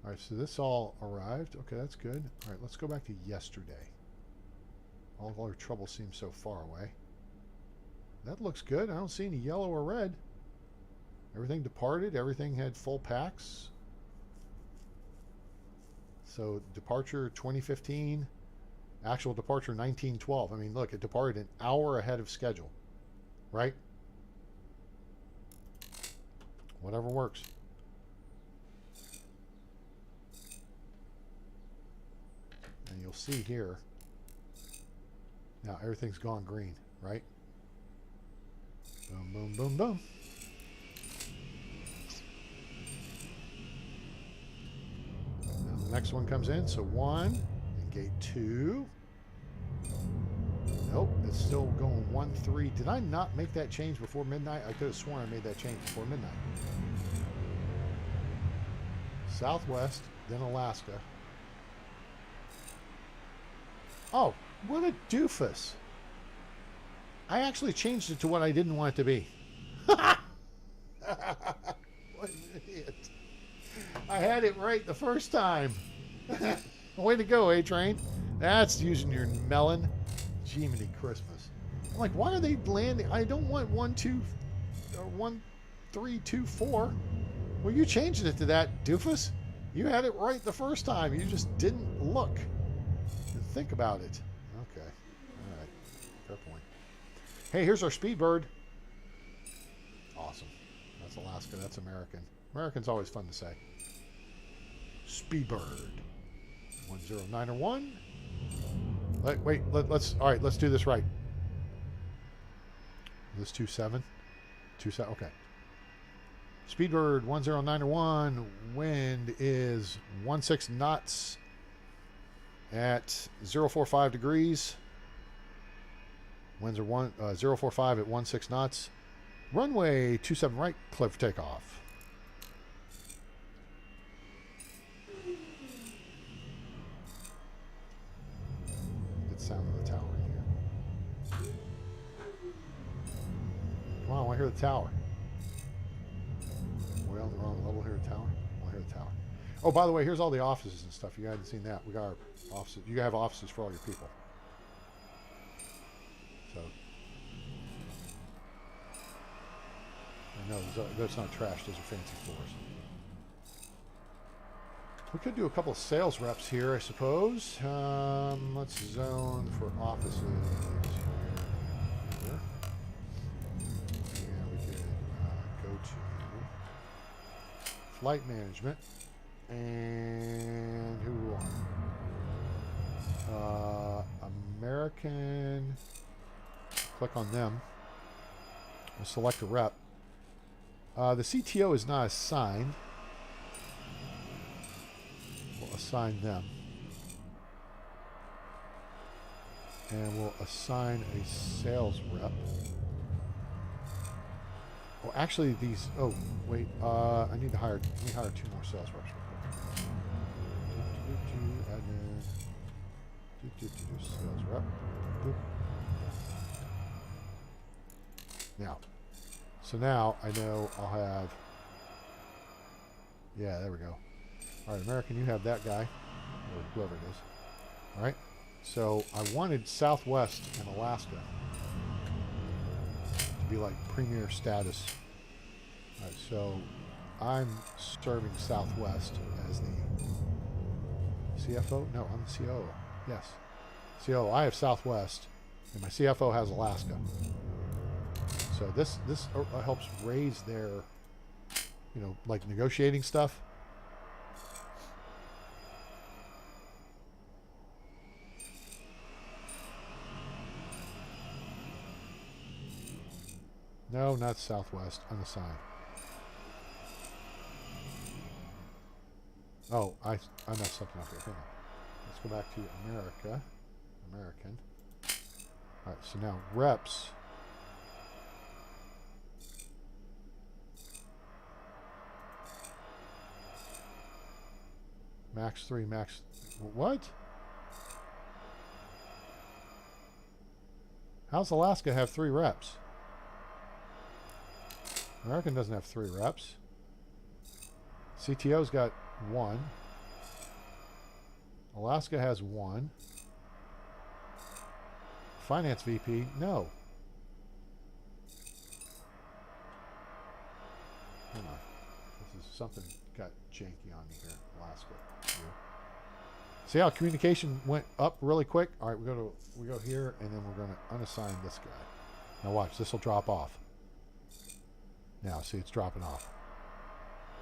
All right, so this all arrived. Okay, that's good. All right, let's go back to yesterday. All of our trouble seems so far away. That looks good. I don't see any yellow or red. Everything departed. Everything had full packs. So departure 2015. Actual departure 1912. I mean, look, it departed an hour ahead of schedule, right? Whatever works. And you'll see here, now everything's gone green, right? Boom, boom, boom, boom. Now the next one comes in, so 1. Gate 2. Nope, it's still going 1-3. Did I not make that change before midnight? I could have sworn I made that change before midnight. Southwest, then Alaska. Oh, what a doofus. I actually changed it to what I didn't want it to be. What an idiot. I had it right the first time. Way to go, A-Train. That's using your melon. Jiminy Christmas. I'm like, why are they landing? I don't want 1, 2, or 1, 3, 2, 4. Well, you changed it to that, doofus. You had it right the first time. You just didn't look and think about it. Okay. All right. Fair point. Hey, here's our Speedbird. Awesome. That's Alaska. That's American. American's always fun to say. Speedbird. 10901. Let's all right, let's do this right. This 27? 27, okay. Speedbird 10901, wind is 16 knots at 045 degrees. Winds are 045 at 16 knots. Runway 27 right, clear for takeoff. Sound of the tower in here. Come on, I want to hear the tower. We're on the wrong level here, tower. I want to hear the tower. Oh, by the way, here's all the offices and stuff. You hadn't seen that. We got our offices. You have offices for all your people. So, I know that's not trash. Those are fancy floors. We could do a couple of sales reps here, I suppose. Let's zone for offices here. Yeah, we could go to flight management. And who we want? American. Click on them. We'll select a rep. The CTO is not assigned. We'll assign them. And we'll assign a sales rep. Oh, actually, these. Oh, wait. I need to hire. Let me hire 2 more sales reps real quick. Admin. Sales rep. Boop. Now, so now I know I'll have. Yeah, there we go. All right, American, you have that guy, or whoever it is. All right. So I wanted Southwest and Alaska to be like premier status. All right, so I'm serving Southwest as the CFO. No, I'm the COO. Yes, COO. I have Southwest, and my CFO has Alaska. So this helps raise their, like negotiating stuff. No, not Southwest. Unassigned. Oh, I messed something up here. Hang on. Let's go back to America. American. All right, so now reps. Max 3, max. What? How's Alaska have 3 reps? American doesn't have 3 reps. CTO's got 1. Alaska has 1. Finance VP, no. Hang on. This is something got janky on me here. Alaska. Here. See how communication went up really quick? All right, we go here, and then we're going to unassign this guy. Now watch, this will drop off. Now, see, it's dropping off.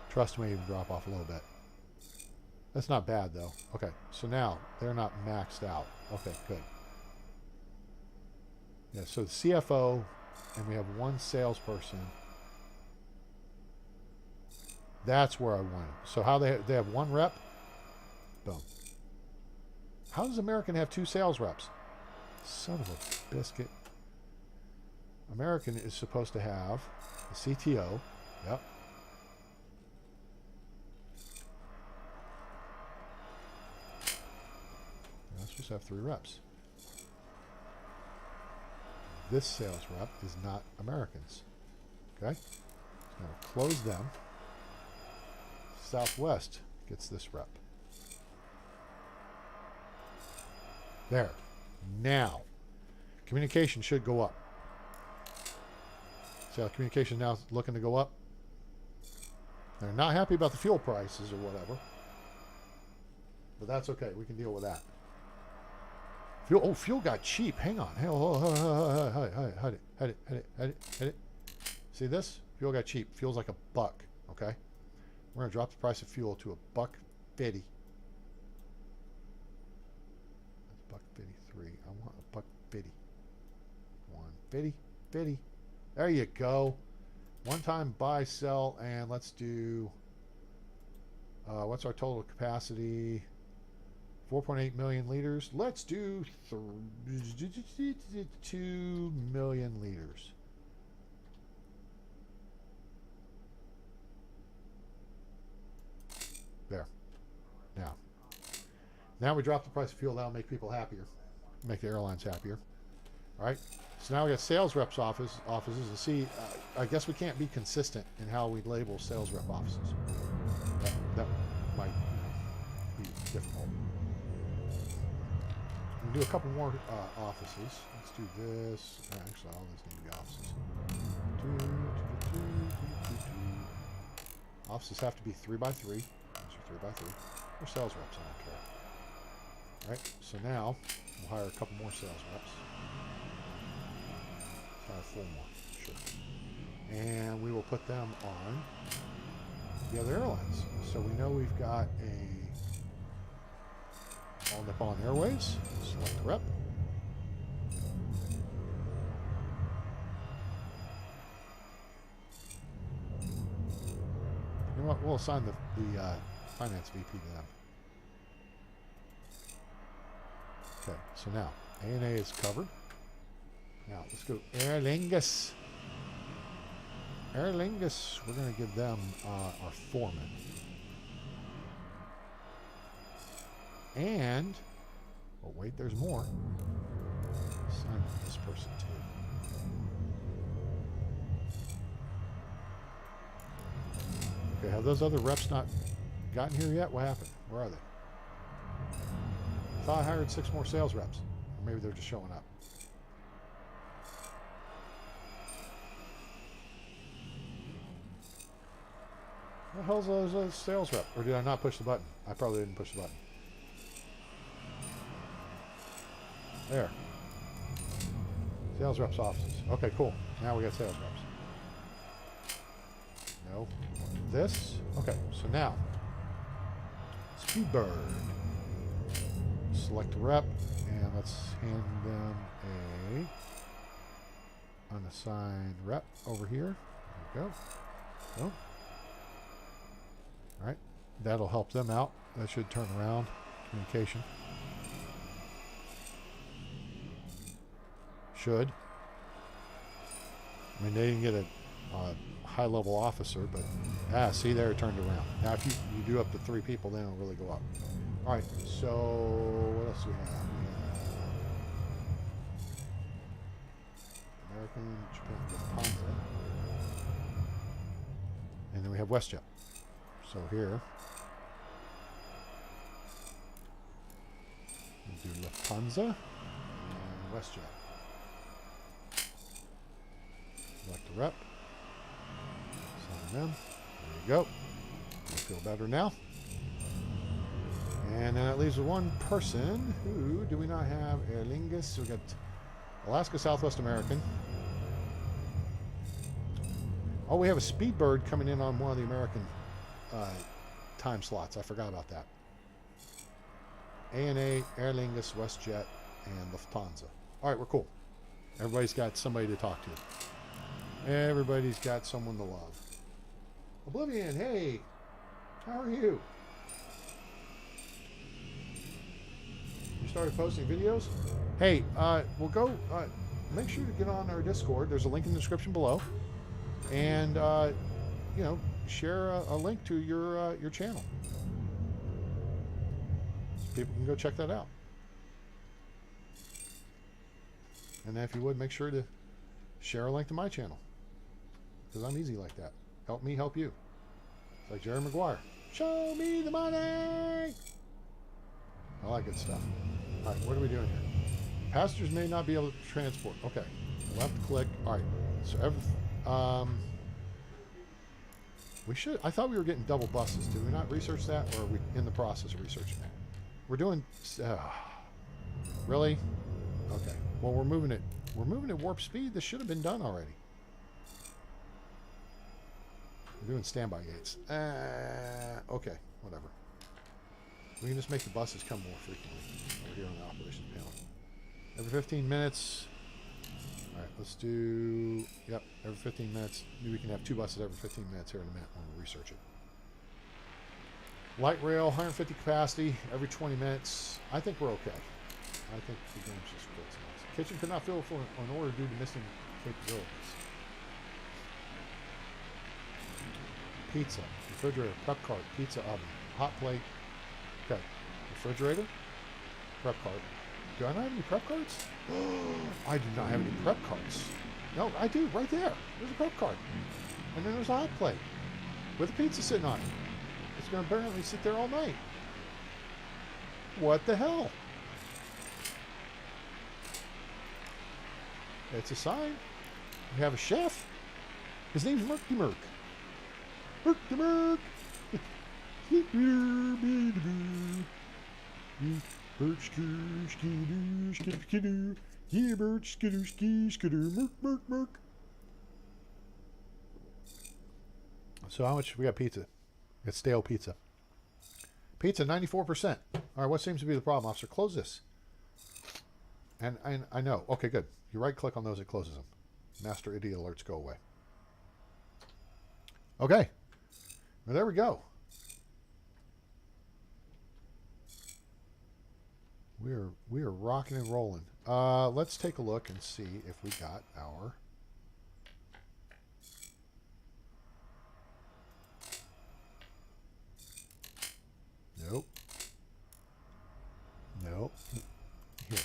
Trust may even drop off a little bit. That's not bad, though. Okay, so now they're not maxed out. Okay, good. Yeah, so the CFO, and we have 1 salesperson. That's where I want it. So how they have 1 rep? Boom. How does American have 2 sales reps? Son of a biscuit. American is supposed to have the CTO. Yep. Let's just have 3 reps. This sales rep is not Americans. Okay? So now we'll close them. Southwest gets this rep. There. Now, communication should go up. See how communication now is looking to go up? They're not happy about the fuel prices or whatever. But that's okay. We can deal with that. Fuel got cheap. Hang on. Hide it. See this? Fuel got cheap. Fuel's like $1. Okay? We're going to drop the price of fuel to $1.50. That's $1.53. I want $1.50. 1.50. There you go. One time buy, sell, and let's do, what's our total capacity? 4.8 million liters. Let's do 2 million liters. There. Now we drop the price of fuel. That'll make people happier. Make the airlines happier. All right. So now we got sales reps offices. And see, I guess we can't be consistent in how we label sales rep offices. That might be difficult. We'll do a couple more offices. Let's do this. Actually, all these need to be offices. Offices have to be 3x3. Those are 3x3. Or sales reps, I don't care. All right, so now we'll hire a couple more sales reps. Let's hire 4 more, sure. And we will put them on the other airlines. So we know we've got All Nippon Airways. Select rep. You know what? We'll assign the finance VP to them. Okay, so now A&A is covered. Now, let's go Aer Lingus. Aer Lingus, we're going to give them our foreman. And, oh wait, there's more. Sign this person too. Okay, have those other reps not gotten here yet? What happened? Where are they? I thought I hired 6 more sales reps. Or maybe they're just showing up. What the hell's those sales rep? Or did I not push the button? I probably didn't push the button. There. Sales reps offices. Okay, cool. Now we got sales reps. No. This. Okay, so now. Speedbird. Select a rep, and let's hand them a unassigned rep over here. There we go. Go. All right. That'll help them out. That should turn around communication. Should. I mean, they didn't get a high-level officer, but see there, it turned around. Now, if you do up to 3 people, then it'll really go up. All right. So what else do we have? American, Japan, Lufthansa, and then we have WestJet. So here, we'll do Lufthansa and WestJet. Select the rep. Sign them. There you go. I feel better now. And then that leaves with one person. Who do we not have? Aer Lingus. We got Alaska Southwest American. Oh, we have a Speedbird coming in on one of the American time slots. I forgot about that. ANA, Aer Lingus, WestJet, and Lufthansa. All right, we're cool. Everybody's got somebody to talk to. Everybody's got someone to love. Oblivion, hey, how are you? You started posting videos? Hey, we'll go, make sure to get on our Discord. There's a link in the description below. And, you know, share a link to your channel. So people can go check that out. And then if you would, make sure to share a link to my channel. Because I'm easy like that. Help me help you. It's like Jerry Maguire. Show me the money! I like good stuff. All right, what are we doing here? Passengers may not be able to transport. Okay, left click. All right, so we should. I thought we were getting double buses. Did we not research that, or are we in the process of researching that? We're doing. Really? Okay. Well, we're moving it. We're moving at warp speed. This should have been done already. We're doing standby gates. Okay, whatever. We can just make the buses come more frequently over here on the operations panel. Every 15 minutes. All right, let's do, yep, every 15 minutes. Maybe we can have 2 buses every 15 minutes here in a minute when we research it. Light rail, 150 capacity, every 20 minutes. I think we're okay. I think the game's just fits nice. Kitchen could not fill for an order due to missing capabilities. Pizza, refrigerator, prep cart, pizza oven, hot plate. Okay, refrigerator, prep cart. Do I not have any prep carts? I do not have any prep carts. No, I do, right there. There's a prep cart. And then there's a hot plate with a pizza sitting on it. It's going to apparently sit there all night. What the hell? It's a sign. We have a chef. His name's Murky Murk. Murky Murk. Birch skidoo, skidoo, skidoo, skidoo. Yeah, birch skidoo, skidoo, skidoo, murk, murk, murk. So how much we got pizza? We got stale pizza. Pizza 94%. All right, what seems to be the problem, officer? Close this. And I know. Okay, good. You right click on those, it closes them. Master idiot alerts go away. Okay. Well, there we go. We are rocking and rolling. Let's take a look and see if we got our... Nope. Nope. Here.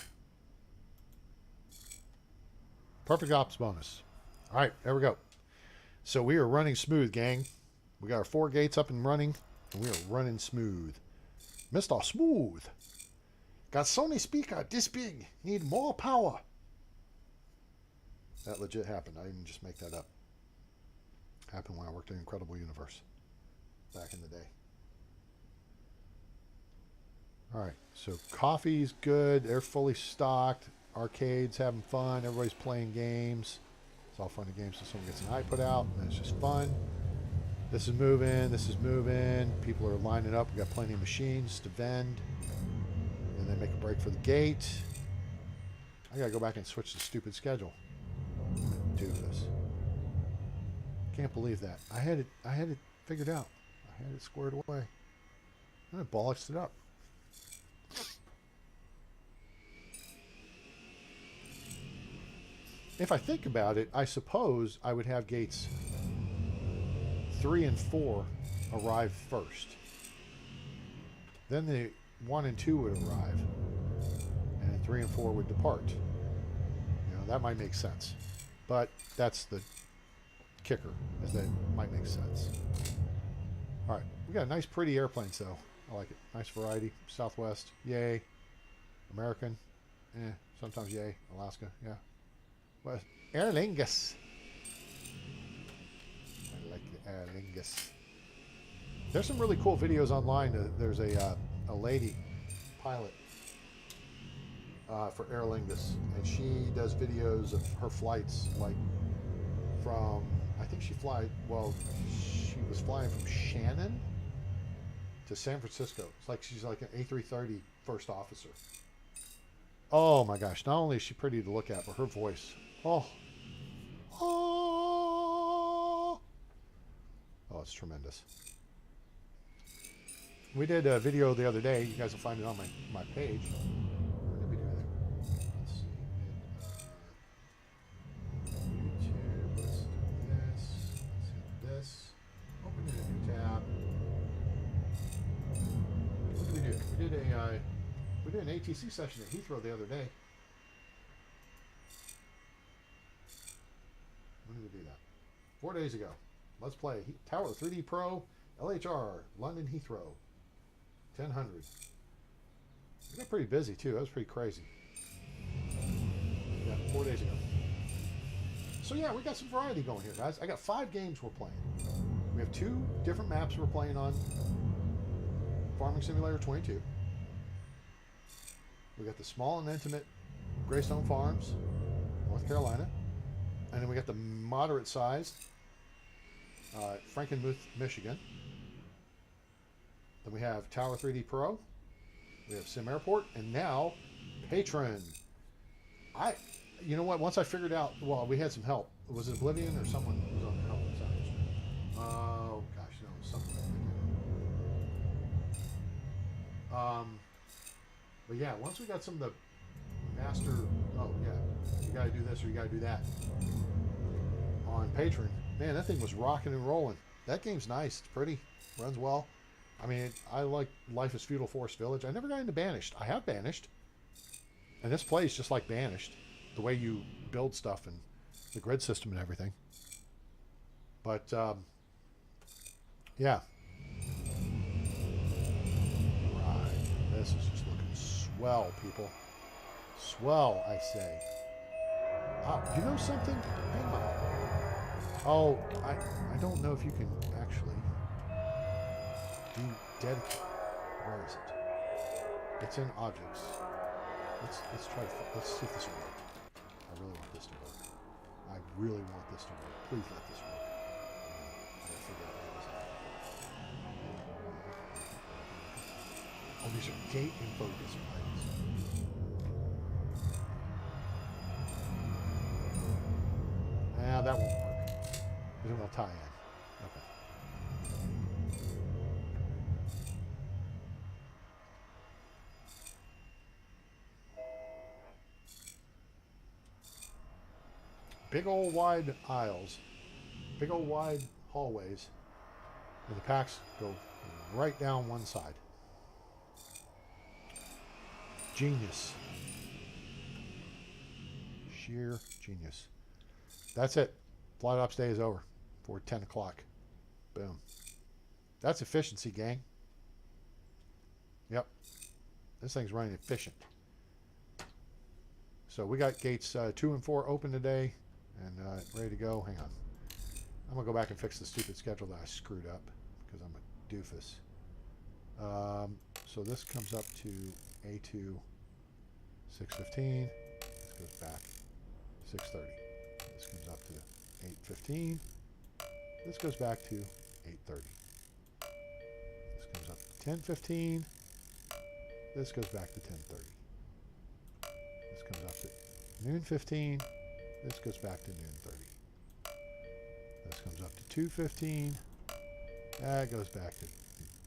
Perfect ops bonus. All right, there we go. So we are running smooth, gang. We got our 4 gates up and running, and we are running smooth. Mr. Smooth. Got Sony speaker this big. Need more power. That legit happened. I didn't just make that up. Happened when I worked in Incredible Universe back in the day. All right, so coffee's good. They're fully stocked. Arcade's having fun. Everybody's playing games. It's all fun and games until someone gets an eye put out, and it's just fun. This is moving. This is moving. People are lining up. We got plenty of machines to vend. And then make a break for the gate. I gotta go back and switch the stupid schedule. Do this. Can't believe that. I had it figured out. I had it squared away. And I bollocksed it up. If I think about it, I suppose I would have gates 3 and 4 arrive first. Then the 1 and 2 would arrive, and 3 and 4 would depart. You know, that might make sense. But that's the kicker, is that it might make sense. All right, we got nice, pretty airplanes, though. I like it. Nice variety. Southwest, yay. American, sometimes yay. Alaska, yeah. Well, Aer Lingus. I like the Aer Lingus. There's some really cool videos online. There's a lady pilot for Aer Lingus, and she does videos of her flights, like from, I think she was flying from Shannon to San Francisco. It's like she's like an A330 first officer. Oh my gosh, not only is she pretty to look at, but her voice. Oh, it's tremendous. We did a video the other day. You guys will find it on my page. Where did we do that? Let's see. YouTube. Let's do this. Let's hit this. Open in a new tab. What did we do? We did an ATC session at Heathrow the other day. When did we do that? 4 days ago. Let's play Tower 3D Pro LHR London Heathrow 1000. We got pretty busy too. That was pretty crazy. Yeah, 4 days ago. So yeah, we got some variety going here, guys. I got 5 games we're playing. We have 2 different maps we're playing on. Farming Simulator 22. We got the small and intimate Greystone Farms, North Carolina. And then we got the moderate sized Frankenmuth, Michigan. Then we have Tower 3D Pro. We have SimAirport, and now Patron. You know what? Once I figured out, well, we had some help. Was it Oblivion or someone who was on the help side? Oh gosh, no, it was something. But yeah, once we got some of the master, oh yeah, you got to do this or you got to do that on Patreon. Man, that thing was rocking and rolling. That game's nice. It's pretty. Runs well. I mean, I like Life is Feudal Forest Village. I never got into Banished. I have Banished. And this plays just like Banished. The way you build stuff and the grid system and everything. But, yeah. Right. This is just looking swell, people. Swell, I say. You know something? Hang on. Oh, I don't know if you can actually do dedicate. Where is it? It's in objects. Let's try to let's see if this will work. I really want this to work. I really want this to work. Please let this work. I gotta figure out how this happens. Oh, these are gate info displays. Nah, that won't work. Because it won't tie in. Okay. big old wide aisles, big old wide hallways, and the packs go right down one side. Genius. Sheer genius. That's it. Flight Ops day is over for 10 o'clock. Boom. That's efficiency, gang. Yep. This thing's running efficient. So we got gates 2 and 4 open today and ready to go. Hang on. I'm going to go back and fix the stupid schedule that I screwed up because I'm a doofus. So this comes up to A2 6:15. This goes back 6:30. This comes up to 8:15. This goes back to 8:30. This comes up to 10:15. This goes back to 10:30. This comes up to noon 15. This goes back to noon 30. This comes up to 2:15. That goes back to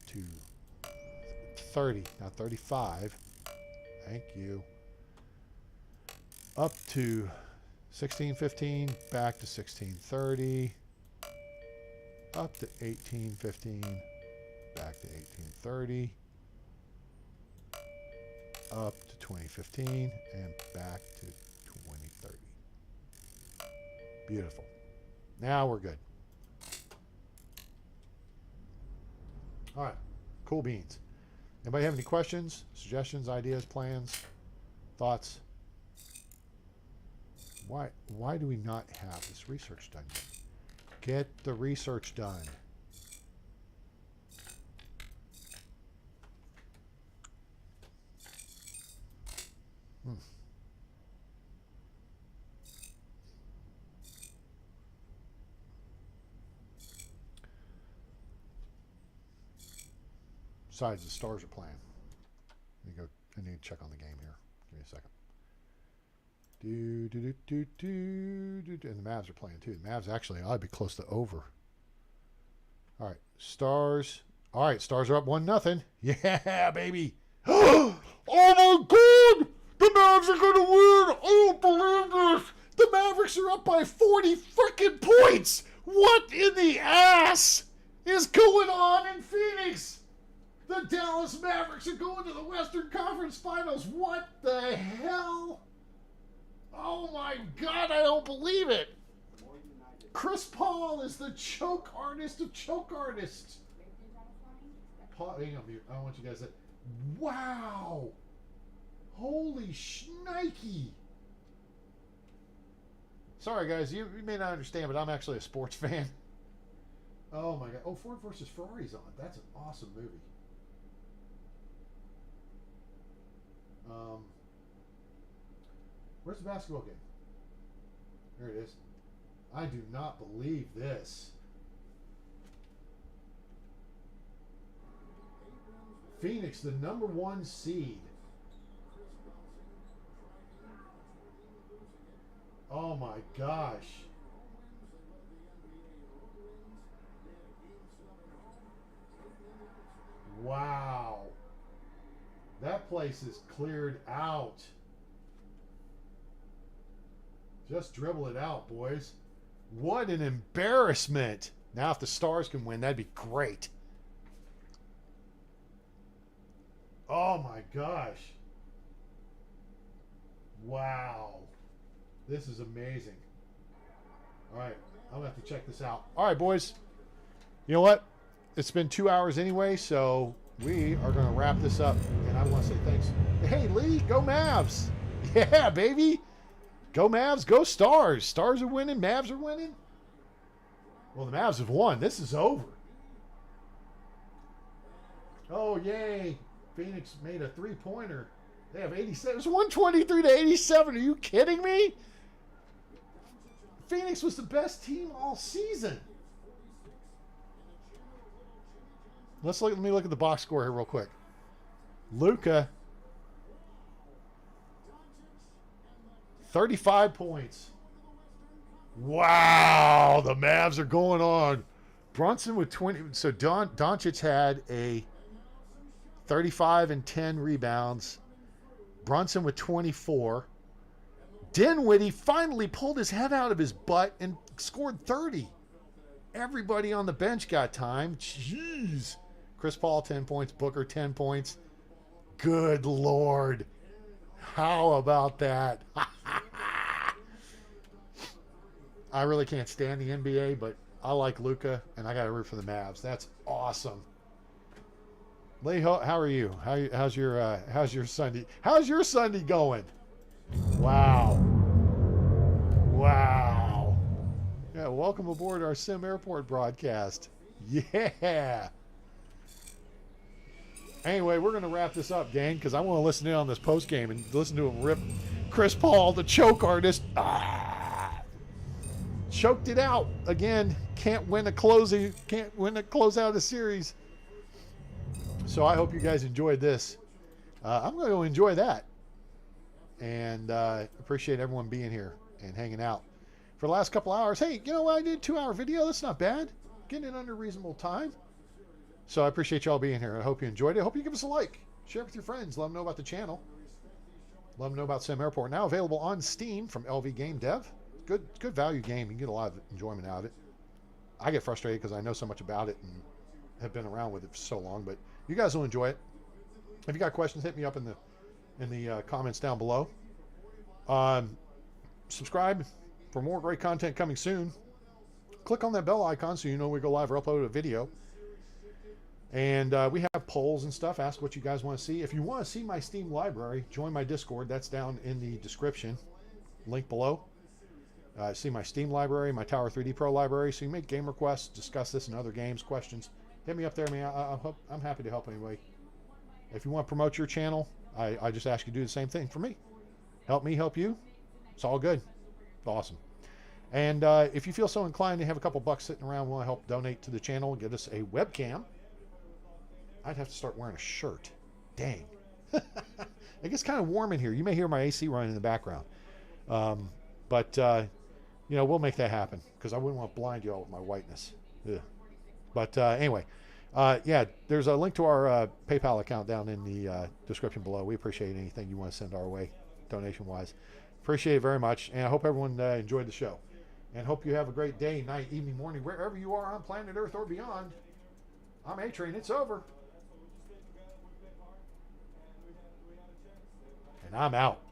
2:30. Now 35. Thank you. Up to 16:15. Back to 16:30. Up to 18:15. Back to 18:30. Up to 20:15 and back to 20:30. Beautiful. Now we're good. All right. Cool beans. Anybody have any questions, suggestions, ideas, plans, thoughts? Why do we not have this research done yet? Get the research done. Besides, the Stars are playing. I need to check on the game here. Give me a second. And the Mavs are playing too. The Mavs actually ought to be close to over. All right, Stars. All right, Stars are up 1-0. Yeah, baby. Oh my God! The Mavs are gonna win. I don't believe this. The Mavericks are up by 40 freaking points. What in the ass is going on in Phoenix? The Dallas Mavericks are going to the Western Conference Finals. What the hell? Oh my God, I don't believe it. Chris Paul is the choke artist of choke artists. Paul, hang on, I don't want you guys to. Wow. Holy shnikey. Sorry, guys, you may not understand, but I'm actually a sports fan. Oh my God. Oh, Ford versus Ferrari's on. That's an awesome movie. Where's the basketball game? There it is. I do not believe this. Phoenix, the #1 seed. Oh my gosh. Wow. That place is cleared out. Just dribble it out, boys. What an embarrassment. Now, if the Stars can win, that'd be great. Oh, my gosh. Wow. This is amazing. All right. I'm going to have to check this out. All right, boys. You know what? It's been 2 hours anyway, so we are going to wrap this up. And I want to say thanks. Hey, Lee, go Mavs. Yeah, baby. Go Mavs, go Stars. Stars are winning, Mavs are winning. Well, the Mavs have won. This is over. Oh, yay. Phoenix made a three-pointer. They have 87. It was 123 to 87. Are you kidding me? Phoenix was the best team all season. Let me look at the box score here real quick. Luka, 35 points. Wow, the Mavs are going on. Brunson with 20. So Doncic had a 35 and 10 rebounds. Brunson with 24. Dinwiddie finally pulled his head out of his butt and scored 30. Everybody on the bench got time. Jeez. Chris Paul, 10 points. Booker, 10 points. Good Lord. How about that? I really can't stand the NBA, but I like Luka, and I got to root for the Mavs. That's awesome. Lee, how are you? How's your Sunday? How's your Sunday going? Wow. Wow. Yeah, welcome aboard our SimAirport broadcast. Yeah. Anyway, we're going to wrap this up, gang, because I want to listen in on this post game and listen to him rip Chris Paul, the choke artist. Choked it out again. Can't win a closeout of the series. So I hope you guys enjoyed this. I'm going to enjoy that, and appreciate everyone being here and hanging out for the last couple hours. Hey, you know what? I did a 2-hour video. That's not bad. Getting it under reasonable time. So I appreciate y'all being here. I hope you enjoyed it. I hope you give us a like. Share it with your friends. Let them know about the channel. Let them know about SimAirport. Now available on Steam from LV Game Dev. Good value game. You can get a lot of enjoyment out of it. I get frustrated because I know so much about it and have been around with it for so long, but you guys will enjoy it. If you got questions, hit me up in the comments down below. Subscribe for more great content coming soon. Click on that bell icon so you know we go live or upload a video. And we have polls and stuff. Ask what you guys want to see. If you want to see my Steam library, join my Discord. That's down in the description. Link below. See my Steam library, my Tower 3D Pro library. So you make game requests, discuss this and other games, questions. Hit me up there, man. I'm happy to help anybody. If you want to promote your channel, I just ask you to do the same thing for me. Help me, help you. It's all good. It's awesome. And if you feel so inclined to have a couple bucks sitting around, want to help donate to the channel, get us a webcam. I'd have to start wearing a shirt. Dang. It gets kind of warm in here. You may hear my AC running in the background. But you know, we'll make that happen because I wouldn't want to blind you all with my whiteness. Ugh. But anyway, yeah, there's a link to our PayPal account down in the description below. We appreciate anything you want to send our way, donation-wise. Appreciate it very much. And I hope everyone enjoyed the show. And hope you have a great day, night, evening, morning, wherever you are on planet Earth or beyond. I'm A-Train. It's over. And I'm out.